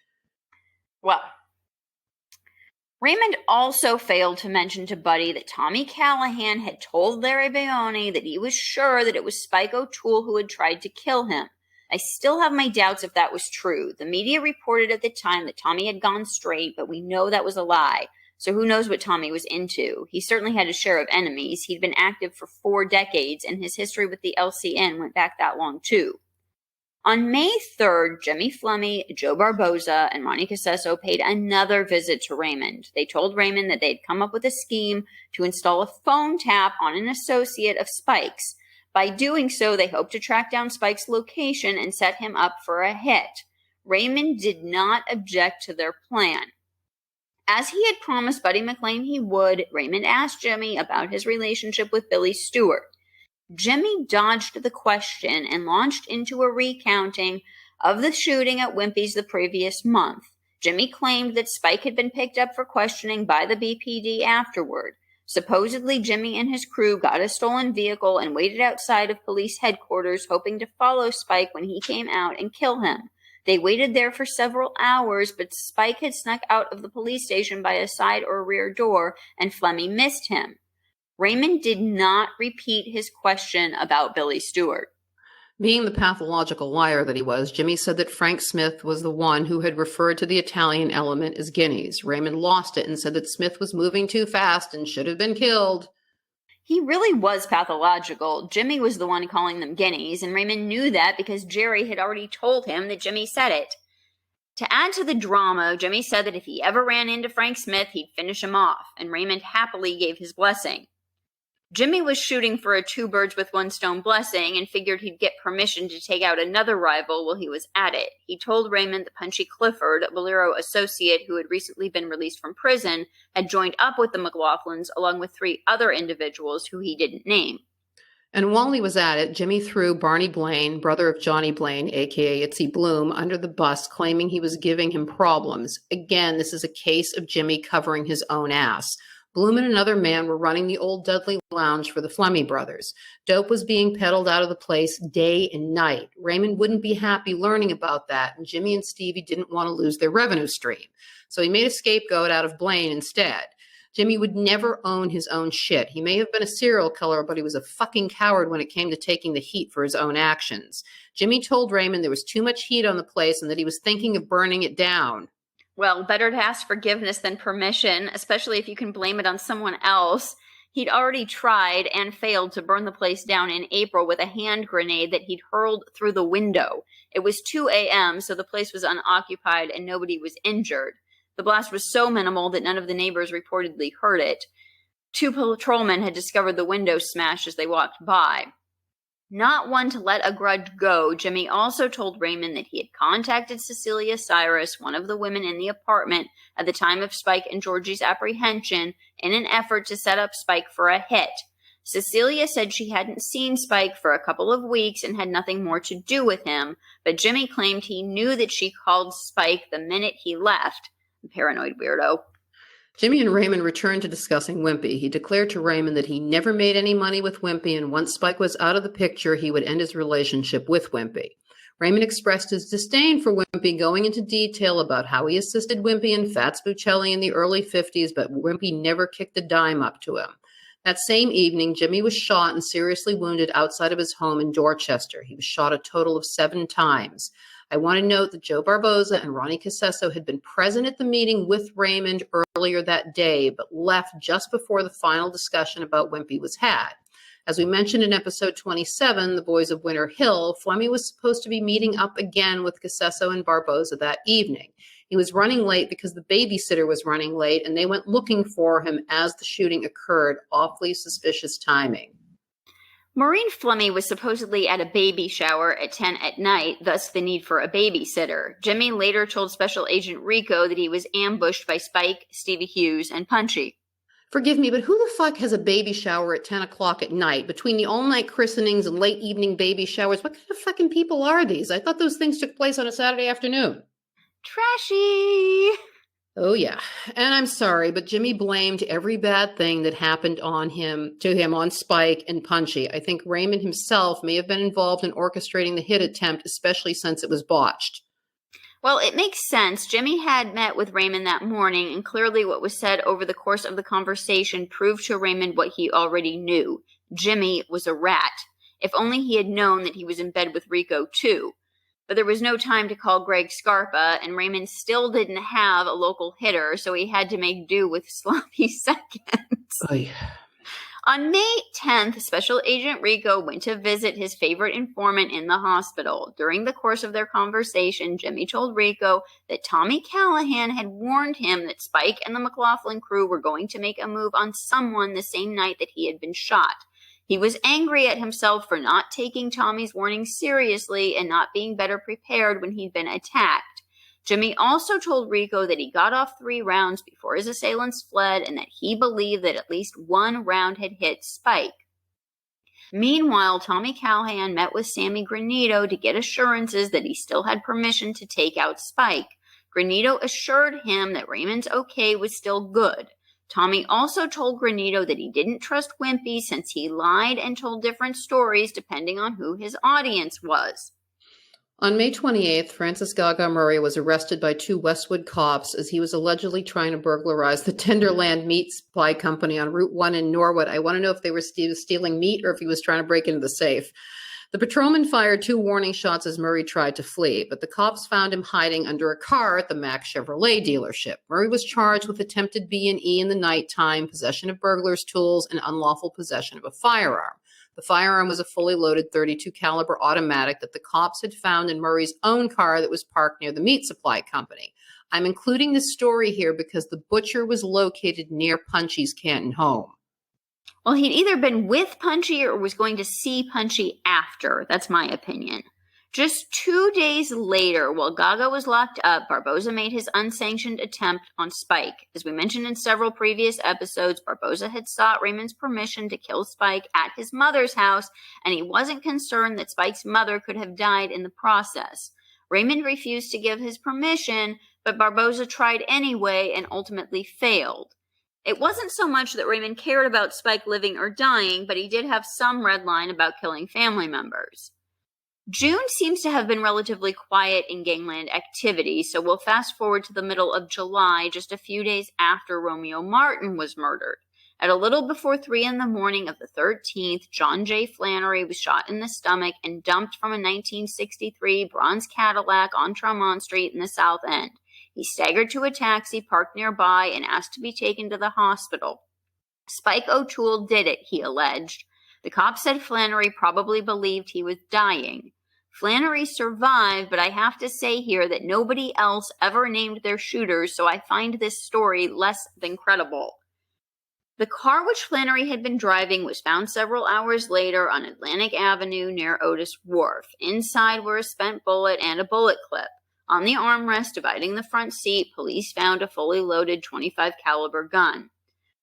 Well, Raymond also failed to mention to Buddy that Tommy Callahan had told Larry Bayoni that he was sure that it was Spike O'Toole who had tried to kill him. I still have my doubts if that was true. The media reported at the time that Tommy had gone straight, but we know that was a lie. So who knows what Tommy was into? He certainly had a share of enemies. He'd been active for 4 decades, and his history with the LCN went back that long too. On May 3rd, Jimmy Flemmi, Joe Barboza, and Ronnie Casesso paid another visit to Raymond. They told Raymond that they'd come up with a scheme to install a phone tap on an associate of Spike's. By doing so, they hoped to track down Spike's location and set him up for a hit. Raymond did not object to their plan. As he had promised Buddy McLean he would, Raymond asked Jimmy about his relationship with Billy Stewart. Jimmy dodged the question and launched into a recounting of the shooting at Wimpy's the previous month. Jimmy claimed that Spike had been picked up for questioning by the BPD afterward. Supposedly, Jimmy and his crew got a stolen vehicle and waited outside of police headquarters, hoping to follow Spike when he came out and kill him. They waited there for several hours, but Spike had snuck out of the police station by a side or rear door, and Flemmi missed him. Raymond did not repeat his question about Billy Stewart. Being the pathological liar that he was, Jimmy said that Frank Smith was the one who had referred to the Italian element as guineas. Raymond lost it and said that Smith was moving too fast and should have been killed. He really was pathological. Jimmy was the one calling them guineas, and Raymond knew that because Jerry had already told him that Jimmy said it. To add to the drama, Jimmy said that if he ever ran into Frank Smith, he'd finish him off, and Raymond happily gave his blessing. Jimmy was shooting for a two-birds-with-one-stone blessing and figured he'd get permission to take out another rival while he was at it. He told Raymond that Punchy Clifford, a Bolero associate who had recently been released from prison, had joined up with the McLaughlins along with 3 other individuals who he didn't name. And while he was at it, Jimmy threw Barney Blaine, brother of Johnny Blaine, a.k.a. Itzy Bloom, under the bus, claiming he was giving him problems. Again, this is a case of Jimmy covering his own ass. Bloom and another man were running the old Dudley Lounge for the Flemmi brothers. Dope was being peddled out of the place day and night. Raymond wouldn't be happy learning about that, and Jimmy and Stevie didn't want to lose their revenue stream. So he made a scapegoat out of Blaine instead. Jimmy would never own his own shit. He may have been a serial killer, but he was a fucking coward when it came to taking the heat for his own actions. Jimmy told Raymond there was too much heat on the place and that he was thinking of burning it down. Well, better to ask forgiveness than permission, especially if you can blame it on someone else. He'd already tried and failed to burn the place down in April with a hand grenade that he'd hurled through the window. It was 2 a.m., so the place was unoccupied and nobody was injured. The blast was so minimal that none of the neighbors reportedly heard it. 2 patrolmen had discovered the window smashed as they walked by. Not one to let a grudge go, Jimmy also told Raymond that he had contacted Cecilia Cyrus, one of the women in the apartment, at the time of Spike and Georgie's apprehension in an effort to set up Spike for a hit. Cecilia said she hadn't seen Spike for a couple of weeks and had nothing more to do with him, but Jimmy claimed he knew that she called Spike the minute he left. Paranoid weirdo. Jimmy and Raymond returned to discussing Wimpy. He declared to Raymond that he never made any money with Wimpy, and once Spike was out of the picture, he would end his relationship with Wimpy. Raymond expressed his disdain for Wimpy, going into detail about how he assisted Wimpy and Fats Buccelli in the early 50s, but Wimpy never kicked a dime up to him. That same evening, Jimmy was shot and seriously wounded outside of his home in Dorchester. He was shot a total of 7 times. I want to note that Joe Barboza and Ronnie Casesso had been present at the meeting with Raymond earlier that day, but left just before the final discussion about Wimpy was had. As we mentioned in episode 27, The Boys of Winter Hill, Flemmi was supposed to be meeting up again with Casesso and Barboza that evening. He was running late because the babysitter was running late, and they went looking for him as the shooting occurred. Awfully suspicious timing. Maureen Flemmi was supposedly at a baby shower at 10 at night, thus the need for a babysitter. Jimmy later told Special Agent Rico that he was ambushed by Spike, Stevie Hughes, and Punchy. Forgive me, but who the fuck has a baby shower at 10 o'clock at night? Between the all-night christenings and late evening baby showers, what kind of fucking people are these? I thought those things took place on a Saturday afternoon. Trashy! Oh, yeah. And I'm sorry, but Jimmy blamed every bad thing that happened on him on Spike and Punchy. I think Raymond himself may have been involved in orchestrating the hit attempt, especially since it was botched. Well, it makes sense. Jimmy had met with Raymond that morning, and clearly what was said over the course of the conversation proved to Raymond what he already knew. Jimmy was a rat. If only he had known that he was in bed with Rico, too. But there was no time to call Greg Scarpa, and Raymond still didn't have a local hitter, so he had to make do with sloppy seconds. Oy. On May 10th, Special Agent Rico went to visit his favorite informant in the hospital. During the course of their conversation, Jimmy told Rico that Tommy Callahan had warned him that Spike and the McLaughlin crew were going to make a move on someone the same night that he had been shot. He was angry at himself for not taking Tommy's warning seriously and not being better prepared when he'd been attacked. Jimmy also told Rico that he got off 3 rounds before his assailants fled and that he believed that at least 1 round had hit Spike. Meanwhile, Tommy Callahan met with Sammy Granito to get assurances that he still had permission to take out Spike. Granito assured him that Raymond's okay was still good. Tommy also told Granito that he didn't trust Wimpy since he lied and told different stories depending on who his audience was. On May 28th, Francis Gaga Murray was arrested by 2 Westwood cops as he was allegedly trying to burglarize the Tenderland Meat Supply Company on Route 1 in Norwood. I want to know if they were stealing meat or if he was trying to break into the safe. The patrolman fired 2 warning shots as Murray tried to flee, but the cops found him hiding under a car at the Mack Chevrolet dealership. Murray was charged with attempted B&E in the nighttime, possession of burglar's tools, and unlawful possession of a firearm. The firearm was a fully loaded .32 caliber automatic that the cops had found in Murray's own car that was parked near the meat supply company. I'm including this story here because the butcher was located near Punchy's Canton home. Well, he'd either been with Punchy or was going to see Punchy after. That's my opinion. Just 2 days later, while Gaga was locked up, Barboza made his unsanctioned attempt on Spike. As we mentioned in several previous episodes, Barboza had sought Raymond's permission to kill Spike at his mother's house, and he wasn't concerned that Spike's mother could have died in the process. Raymond refused to give his permission, but Barboza tried anyway and ultimately failed. It wasn't so much that Raymond cared about Spike living or dying, but he did have some red line about killing family members. June seems to have been relatively quiet in gangland activity, so we'll fast forward to the middle of July, just a few days after Romeo Martin was murdered. At a little before 3 a.m. of the 13th, John J. Flannery was shot in the stomach and dumped from a 1963 bronze Cadillac on Tremont Street in the South End. He staggered to a taxi parked nearby and asked to be taken to the hospital. Spike O'Toole did it, he alleged. The cops said Flannery probably believed he was dying. Flannery survived, but I have to say here that nobody else ever named their shooters, so I find this story less than credible. The car which Flannery had been driving was found several hours later on Atlantic Avenue near Otis Wharf. Inside were a spent bullet and a bullet clip. On the armrest dividing the front seat, police found a fully loaded .25 caliber gun.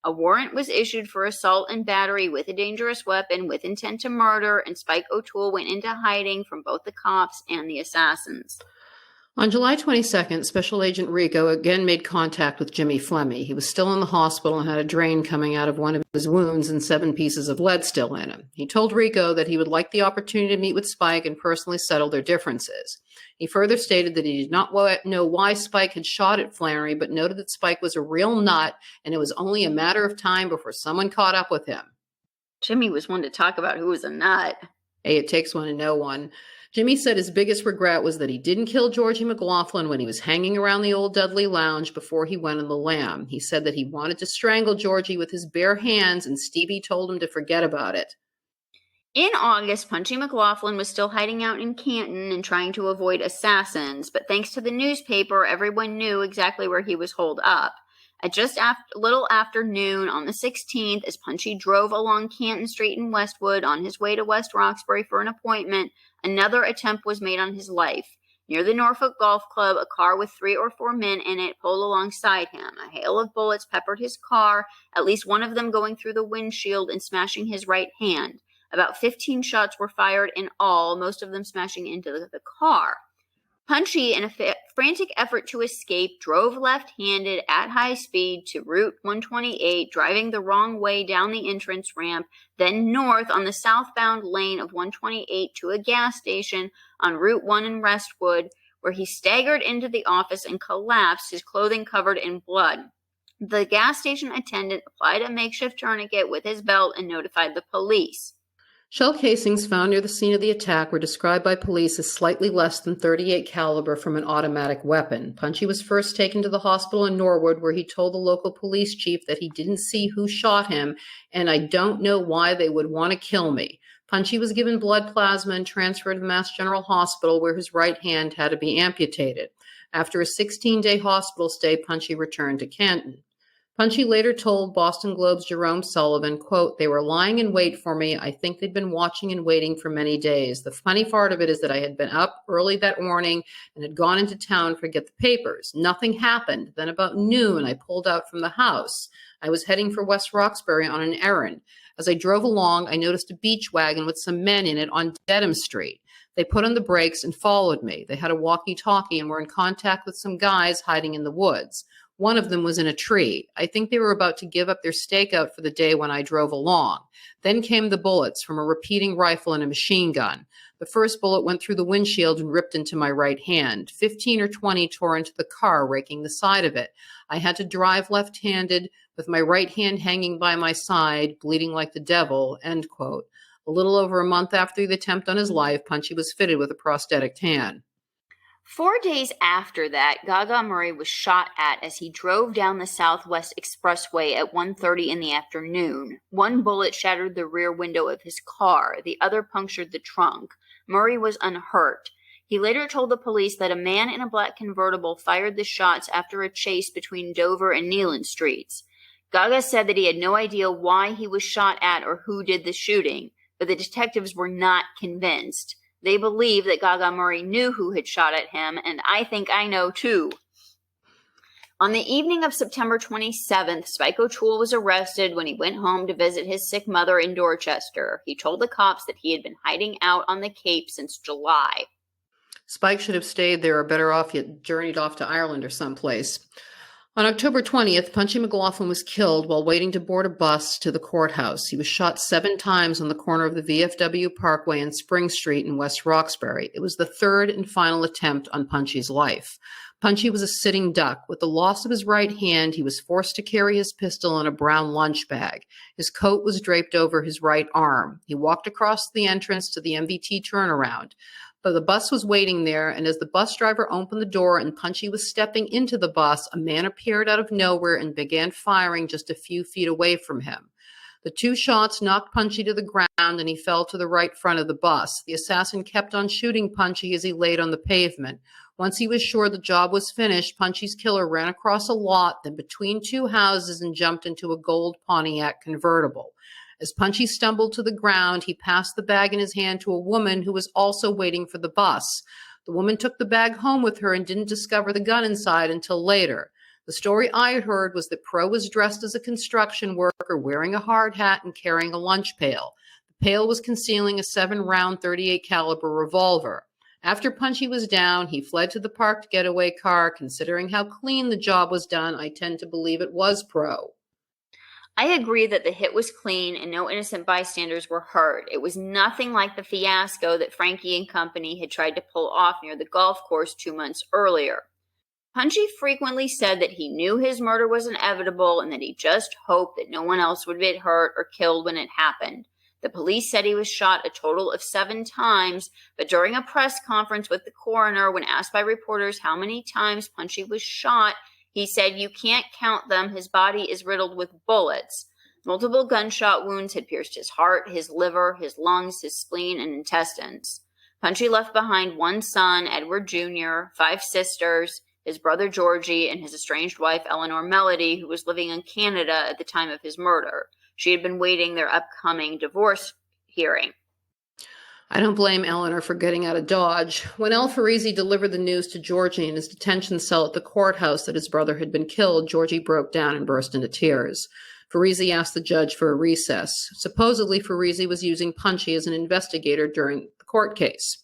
A warrant was issued for assault and battery with a dangerous weapon with intent to murder, and Spike O'Toole went into hiding from both the cops and the assassins. On July 22nd, Special Agent Rico again made contact with Jimmy Flemmi. He was still in the hospital and had a drain coming out of one of his wounds and 7 pieces of lead still in him. He told Rico that he would like the opportunity to meet with Spike and personally settle their differences. He further stated that he did not know why Spike had shot at Flannery, but noted that Spike was a real nut and it was only a matter of time before someone caught up with him. Jimmy was one to talk about who was a nut. Hey, it takes one to know one. Jimmy said his biggest regret was that he didn't kill Georgie McLaughlin when he was hanging around the old Dudley Lounge before he went on the lam. He said that he wanted to strangle Georgie with his bare hands, and Stevie told him to forget about it. In August, Punchy McLaughlin was still hiding out in Canton and trying to avoid assassins, but thanks to the newspaper, everyone knew exactly where he was holed up. At just a little after noon on the 16th, as Punchy drove along Canton Street in Westwood on his way to West Roxbury for an appointment, another attempt was made on his life. Near the Norfolk Golf Club, a car with 3 or 4 men in it pulled alongside him. A hail of bullets peppered his car, at least one of them going through the windshield and smashing his right hand. About 15 shots were fired in all, most of them smashing into the car. Punchy, in a frantic effort to escape, drove left-handed at high speed to Route 128, driving the wrong way down the entrance ramp, then north on the southbound lane of 128 to a gas station on Route 1 in Westwood, where he staggered into the office and collapsed, his clothing covered in blood. The gas station attendant applied a makeshift tourniquet with his belt and notified the police. Shell casings found near the scene of the attack were described by police as slightly less than .38 caliber from an automatic weapon. Punchy was first taken to the hospital in Norwood, where he told the local police chief that he didn't see who shot him, and I don't know why they would want to kill me. Punchy was given blood plasma and transferred to the Mass General Hospital, where his right hand had to be amputated. After a 16-day hospital stay, Punchy returned to Canton. Punchy later told Boston Globe's Jerome Sullivan, quote, "They were lying in wait for me. I think they'd been watching and waiting for many days. The funny part of it is that I had been up early that morning and had gone into town to get the papers. Nothing happened. Then about noon, I pulled out from the house. I was heading for West Roxbury on an errand. As I drove along, I noticed a beach wagon with some men in it on Dedham Street. They put on the brakes and followed me. They had a walkie-talkie and were in contact with some guys hiding in the woods. One of them was in a tree. I think they were about to give up their stakeout for the day when I drove along. Then came the bullets from a repeating rifle and a machine gun. The first bullet went through the windshield and ripped into my right hand. 15 or 20 tore into the car, raking the side of it. I had to drive left-handed with my right hand hanging by my side, bleeding like the devil," end quote. A little over a month after the attempt on his life, Punchy was fitted with a prosthetic hand. 4 days after that, Gaga Murray was shot at as he drove down the Southwest Expressway at 1:30 in the afternoon. One bullet shattered the rear window of his car. The other punctured the trunk. Murray was unhurt. He later told the police that a man in a black convertible fired the shots after a chase between Dover and Neyland Streets. Gaga said that he had no idea why he was shot at or who did the shooting, but the detectives were not convinced. They believe that Gaga Murray knew who had shot at him, and I think I know too. On the evening of September 27th, Spike O'Toole was arrested when he went home to visit his sick mother in Dorchester. He told the cops that he had been hiding out on the Cape since July. Spike should have stayed there, or better off, yet journeyed off to Ireland or someplace. On October 20th, Punchy McLaughlin was killed while waiting to board a bus to the courthouse. He was shot 7 times on the corner of the VFW Parkway and Spring Street in West Roxbury. It was the third and final attempt on Punchy's life. Punchy was a sitting duck. With the loss of his right hand, he was forced to carry his pistol in a brown lunch bag. His coat was draped over his right arm. He walked across the entrance to the MVT turnaround. But the bus was waiting there, and as the bus driver opened the door and Punchy was stepping into the bus, a man appeared out of nowhere and began firing just a few feet away from him. The 2 shots knocked Punchy to the ground, and he fell to the right front of the bus. The assassin kept on shooting Punchy as he laid on the pavement. Once he was sure the job was finished, Punchy's killer ran across a lot, then between 2 houses, and jumped into a gold Pontiac convertible. As Punchy stumbled to the ground, he passed the bag in his hand to a woman who was also waiting for the bus. The woman took the bag home with her and didn't discover the gun inside until later. The story I heard was that Pro was dressed as a construction worker, wearing a hard hat and carrying a lunch pail. The pail was concealing a 7-round .38 caliber revolver. After Punchy was down, he fled to the parked getaway car. Considering how clean the job was done, I tend to believe it was Pro. I agree that the hit was clean and no innocent bystanders were hurt. It was nothing like the fiasco that Frankie and company had tried to pull off near the golf course 2 months earlier. Punchy frequently said that he knew his murder was inevitable and that he just hoped that no one else would get hurt or killed when it happened. The police said he was shot a total of 7 times, but during a press conference with the coroner, when asked by reporters how many times Punchy was shot, he said, "You can't count them. His body is riddled with bullets." Multiple gunshot wounds had pierced his heart, his liver, his lungs, his spleen, and intestines. Punchy left behind 1 son, Edward Jr., 5 sisters, his brother Georgie, and his estranged wife Eleanor Melody, who was living in Canada at the time of his murder. She had been waiting their upcoming divorce hearing. I don't blame Eleanor for getting out of Dodge. When El Farisi delivered the news to Georgie in his detention cell at the courthouse that his brother had been killed, Georgie broke down and burst into tears. Farisi asked the judge for a recess. Supposedly, Farisi was using Punchy as an investigator during the court case.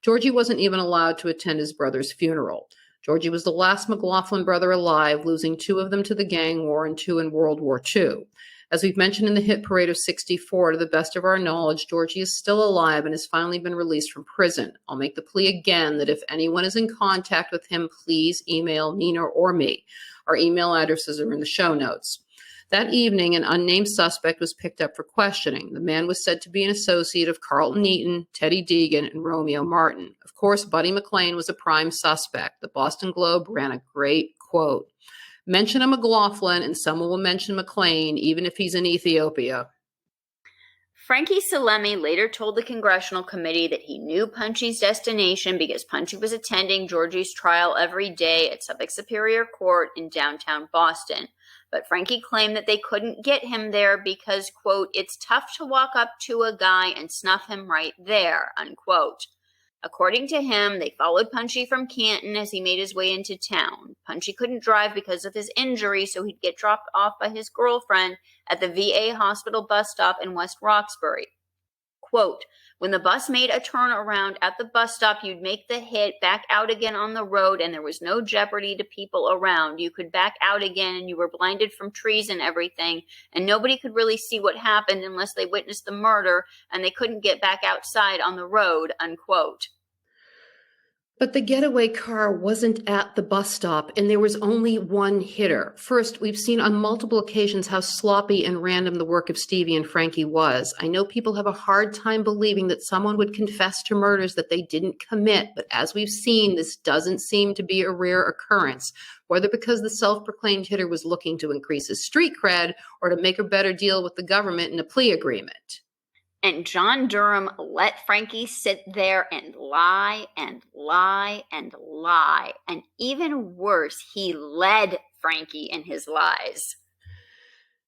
Georgie wasn't even allowed to attend his brother's funeral. Georgie was the last McLaughlin brother alive, losing 2 of them to the gang war and 2 in World War II. As we've mentioned in the hit parade of 64, to the best of our knowledge, Georgie is still alive and has finally been released from prison. I'll make the plea again that if anyone is in contact with him, please email Nina or me. Our email addresses are in the show notes. That evening, an unnamed suspect was picked up for questioning. The man was said to be an associate of Carlton Eaton, Teddy Deegan, and Romeo Martin. Of course, Buddy McLean was a prime suspect. The Boston Globe ran a great quote. "Mention a McLaughlin and someone will mention McLean, even if he's in Ethiopia." Frankie Flemmi later told the Congressional Committee that he knew Punchy's destination because Punchy was attending Georgie's trial every day at Suffolk Superior Court in downtown Boston. But Frankie claimed that they couldn't get him there because, quote, "it's tough to walk up to a guy and snuff him right there," unquote. According to him, they followed Punchy from Canton as he made his way into town. Punchy couldn't drive because of his injury, so he'd get dropped off by his girlfriend at the VA hospital bus stop in West Roxbury. Quote, "When the bus made a turn around at the bus stop, you'd make the hit, back out again on the road, and there was no jeopardy to people around. You could back out again, and you were blinded from trees and everything, and nobody could really see what happened unless they witnessed the murder, and they couldn't get back outside on the road," unquote. But the getaway car wasn't at the bus stop, and there was only one hitter. First, we've seen on multiple occasions how sloppy and random the work of Stevie and Frankie was. I know people have a hard time believing that someone would confess to murders that they didn't commit, but as we've seen, this doesn't seem to be a rare occurrence, whether because the self-proclaimed hitter was looking to increase his street cred or to make a better deal with the government in a plea agreement. And John Durham let Frankie sit there and lie and lie and lie. And even worse, he led Frankie in his lies.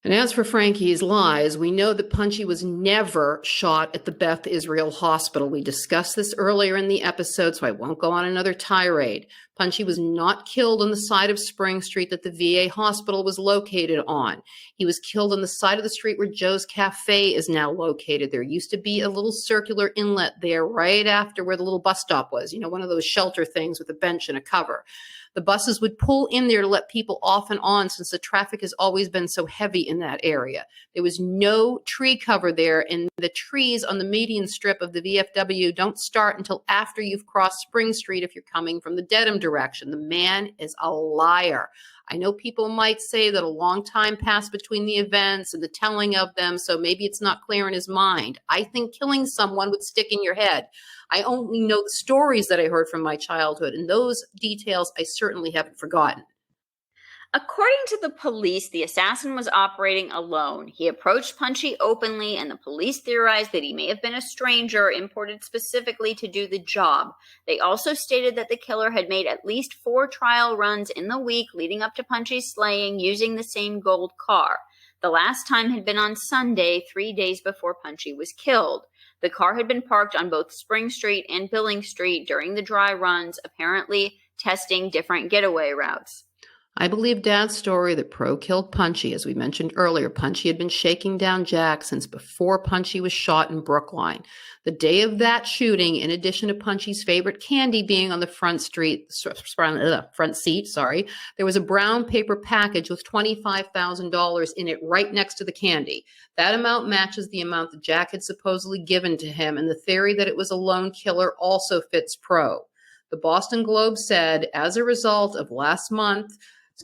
And as for Frankie's lies, we know that Punchy was never shot at the Beth Israel Hospital. We discussed this earlier in the episode, so I won't go on another tirade. Punchy was not killed on the side of Spring Street that the VA hospital was located on. He was killed on the side of the street where Joe's Cafe is now located. There used to be a little circular inlet there right after where the little bus stop was, one of those shelter things with a bench and a cover. The buses would pull in there to let people off and on since the traffic has always been so heavy in that area. There was no tree cover there, and the trees on the median strip of the VFW don't start until after you've crossed Spring Street if you're coming from the Dedham direction. The man is a liar. I know people might say that a long time passed between the events and the telling of them, so maybe it's not clear in his mind. I think killing someone would stick in your head. I only know the stories that I heard from my childhood, and those details I certainly haven't forgotten. According to the police, the assassin was operating alone. He approached Punchy openly, and the police theorized that he may have been a stranger imported specifically to do the job. They also stated that the killer had made at least 4 trial runs in the week leading up to Punchy's slaying using the same gold car. The last time had been on Sunday, 3 days before Punchy was killed. The car had been parked on both Spring Street and Billing Street during the dry runs, apparently testing different getaway routes. I believe Dad's story that Pro killed Punchy. As we mentioned earlier, Punchy had been shaking down Jack since before Punchy was shot in Brookline. The day of that shooting, in addition to Punchy's favorite candy being on the front seat, there was a brown paper package with $25,000 in it right next to the candy. That amount matches the amount that Jack had supposedly given to him, and the theory that it was a lone killer also fits Pro. The Boston Globe said, as a result of last month's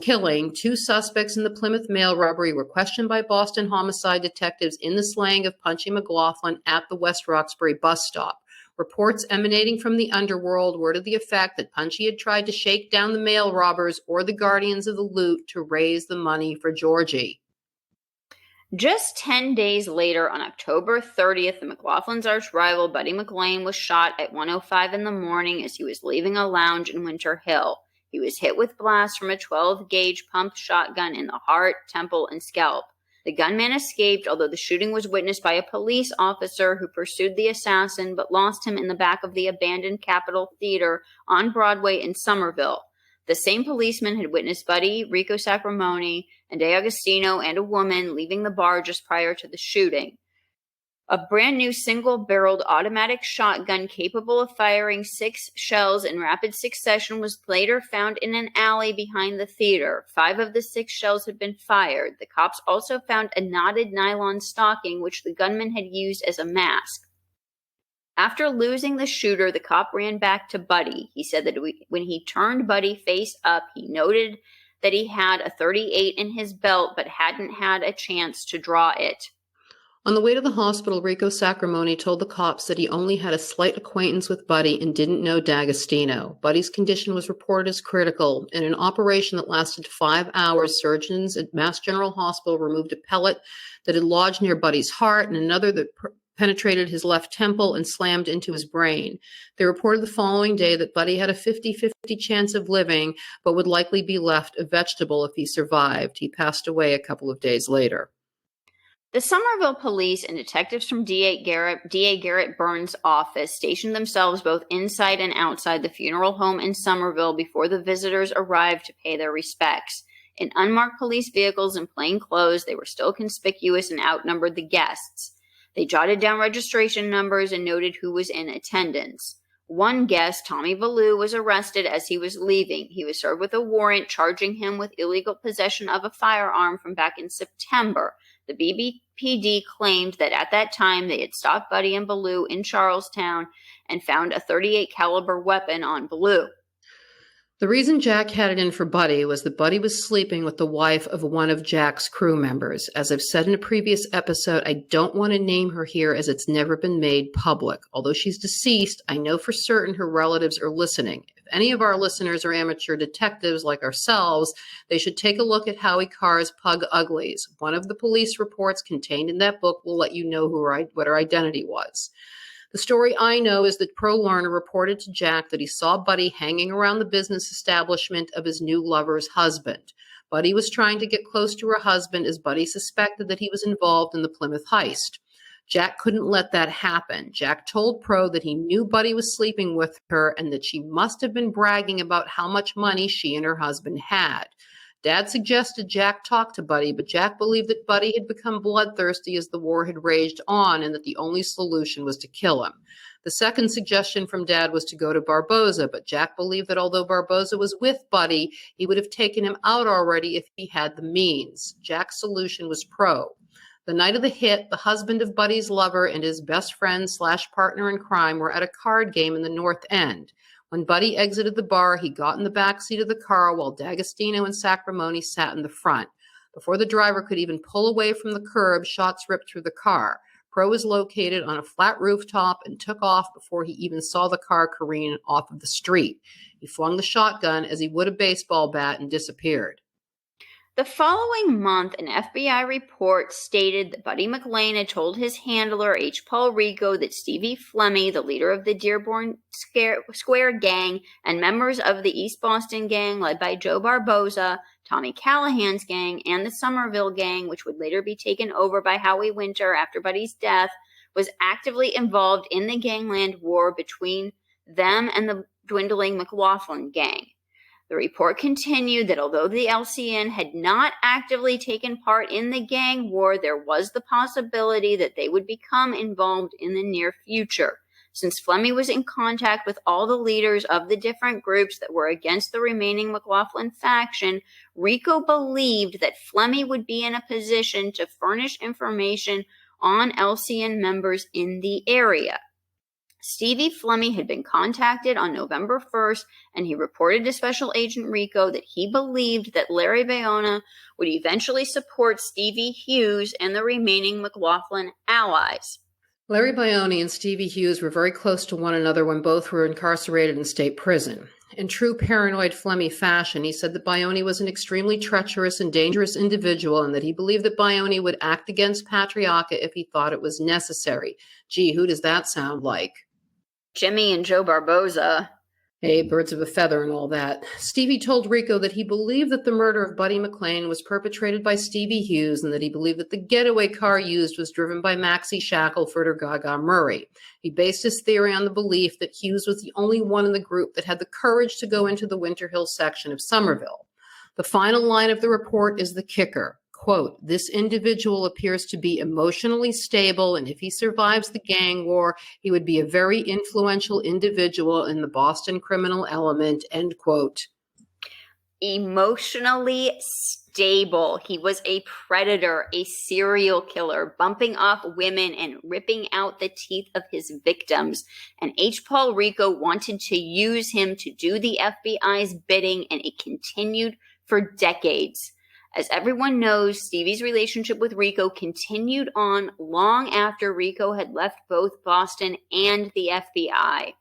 killing, 2 suspects in the Plymouth mail robbery were questioned by Boston homicide detectives in the slaying of Punchy McLaughlin at the West Roxbury bus stop. Reports emanating from the underworld were to the effect that Punchy had tried to shake down the mail robbers or the guardians of the loot to raise the money for Georgie. Just 10 days later, on October 30th, the McLaughlin's arch rival, Buddy McLean, was shot at 1:05 in the morning as he was leaving a lounge in Winter Hill. He was hit with blasts from a 12-gauge pump shotgun in the heart, temple, and scalp. The gunman escaped, although the shooting was witnessed by a police officer who pursued the assassin but lost him in the back of the abandoned Capitol Theater on Broadway in Somerville. The same policeman had witnessed Buddy, Rico Sacramone, and DeAgostino and a woman leaving the bar just prior to the shooting. A brand new single-barreled automatic shotgun capable of firing 6 shells in rapid succession was later found in an alley behind the theater. 5 of the 6 shells had been fired. The cops also found a knotted nylon stocking which the gunman had used as a mask. After losing the shooter, the cop ran back to Buddy. He said that when he turned Buddy face up, he noted that he had a .38 in his belt but hadn't had a chance to draw it. On the way to the hospital, Rico Sacramone told the cops that he only had a slight acquaintance with Buddy and didn't know D'Agostino. Buddy's condition was reported as critical. In an operation that lasted 5 hours, surgeons at Mass General Hospital removed a pellet that had lodged near Buddy's heart and another that penetrated his left temple and slammed into his brain. They reported the following day that Buddy had a 50-50 chance of living, but would likely be left a vegetable if he survived. He passed away a couple of days later. The Somerville police and detectives from DA Garrett Burns' office stationed themselves both inside and outside the funeral home in Somerville before the visitors arrived to pay their respects. In unmarked police vehicles and plain clothes, they were still conspicuous and outnumbered the guests. They jotted down registration numbers and noted who was in attendance. One guest, Tommy Valou, was arrested as he was leaving. He was served with a warrant charging him with illegal possession of a firearm from back in September. The BPD claimed that at that time they had stopped Buddy and Ballou in Charlestown and found a .38 caliber weapon on Ballou. The reason Jack had it in for Buddy was that Buddy was sleeping with the wife of one of Jack's crew members. As I've said in a previous episode, I don't want to name her here as it's never been made public. Although she's deceased, I know for certain her relatives are listening. If any of our listeners are amateur detectives like ourselves, they should take a look at Howie Carr's Pug Uglies. One of the police reports contained in that book will let you know what her identity was. The story I know is that Pro Lerner reported to Jack that he saw Buddy hanging around the business establishment of his new lover's husband. Buddy was trying to get close to her husband as Buddy suspected that he was involved in the Plymouth heist. Jack couldn't let that happen. Jack told Pro that he knew Buddy was sleeping with her and that she must have been bragging about how much money she and her husband had. Dad suggested Jack talk to Buddy, but Jack believed that Buddy had become bloodthirsty as the war had raged on and that the only solution was to kill him. The second suggestion from Dad was to go to Barboza, but Jack believed that although Barboza was with Buddy, he would have taken him out already if he had the means. Jack's solution was Pro. The night of the hit, the husband of Buddy's lover and his best friend/partner in crime were at a card game in the North End. When Buddy exited the bar, he got in the back seat of the car while D'Agostino and Sacramone sat in the front. Before the driver could even pull away from the curb, shots ripped through the car. Pro was located on a flat rooftop and took off before he even saw the car careen off of the street. He flung the shotgun as he would a baseball bat and disappeared. The following month, an FBI report stated that Buddy McLean had told his handler, H. Paul Rico, that Stevie Flemmi, the leader of the Dearborn Square gang, and members of the East Boston gang led by Joe Barboza, Tommy Callahan's gang, and the Somerville gang, which would later be taken over by Howie Winter after Buddy's death, was actively involved in the gangland war between them and the dwindling McLaughlin gang. The report continued that although the LCN had not actively taken part in the gang war, there was the possibility that they would become involved in the near future. Since Flemmi was in contact with all the leaders of the different groups that were against the remaining McLaughlin faction, Rico believed that Flemmi would be in a position to furnish information on LCN members in the area. Stevie Flemmi had been contacted on November 1st, and he reported to Special Agent Rico that he believed that Larry Bayona would eventually support Stevie Hughes and the remaining McLaughlin allies. Larry Bayona and Stevie Hughes were very close to one another when both were incarcerated in state prison. In true paranoid Flemmi fashion, he said that Bayona was an extremely treacherous and dangerous individual and that he believed that Bayona would act against Patriarca if he thought it was necessary. Gee, who does that sound like? Jimmy and Joe Barboza. Hey, birds of a feather and all that. Stevie told Rico that he believed that the murder of Buddy McLean was perpetrated by Stevie Hughes and that he believed that the getaway car used was driven by Maxie Shackelford or Gaga Murray. He based his theory on the belief that Hughes was the only one in the group that had the courage to go into the Winter Hill section of Somerville. The final line of the report is the kicker. Quote, this individual appears to be emotionally stable, and if he survives the gang war, he would be a very influential individual in the Boston criminal element, end quote. Emotionally stable. He was a predator, a serial killer, bumping off women and ripping out the teeth of his victims. And H. Paul Rico wanted to use him to do the FBI's bidding, and it continued for decades. As everyone knows, Stevie's relationship with Rico continued on long after Rico had left both Boston and the FBI.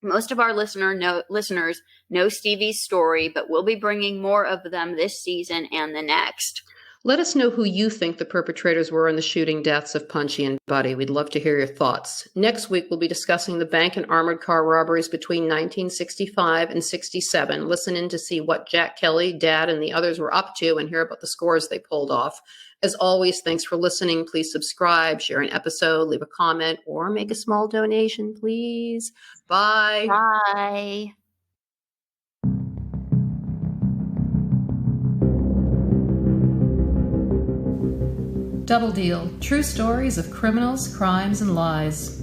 Most of our listeners know Stevie's story, but we'll be bringing more of them this season and the next. Let us know who you think the perpetrators were in the shooting deaths of Punchy and Buddy. We'd love to hear your thoughts. Next week, we'll be discussing the bank and armored car robberies between 1965 and 67. Listen in to see what Jack Kelly, Dad, and the others were up to and hear about the scores they pulled off. As always, thanks for listening. Please subscribe, share an episode, leave a comment, or make a small donation, please. Bye. Bye. Double Deal. True stories of criminals, crimes, and lies.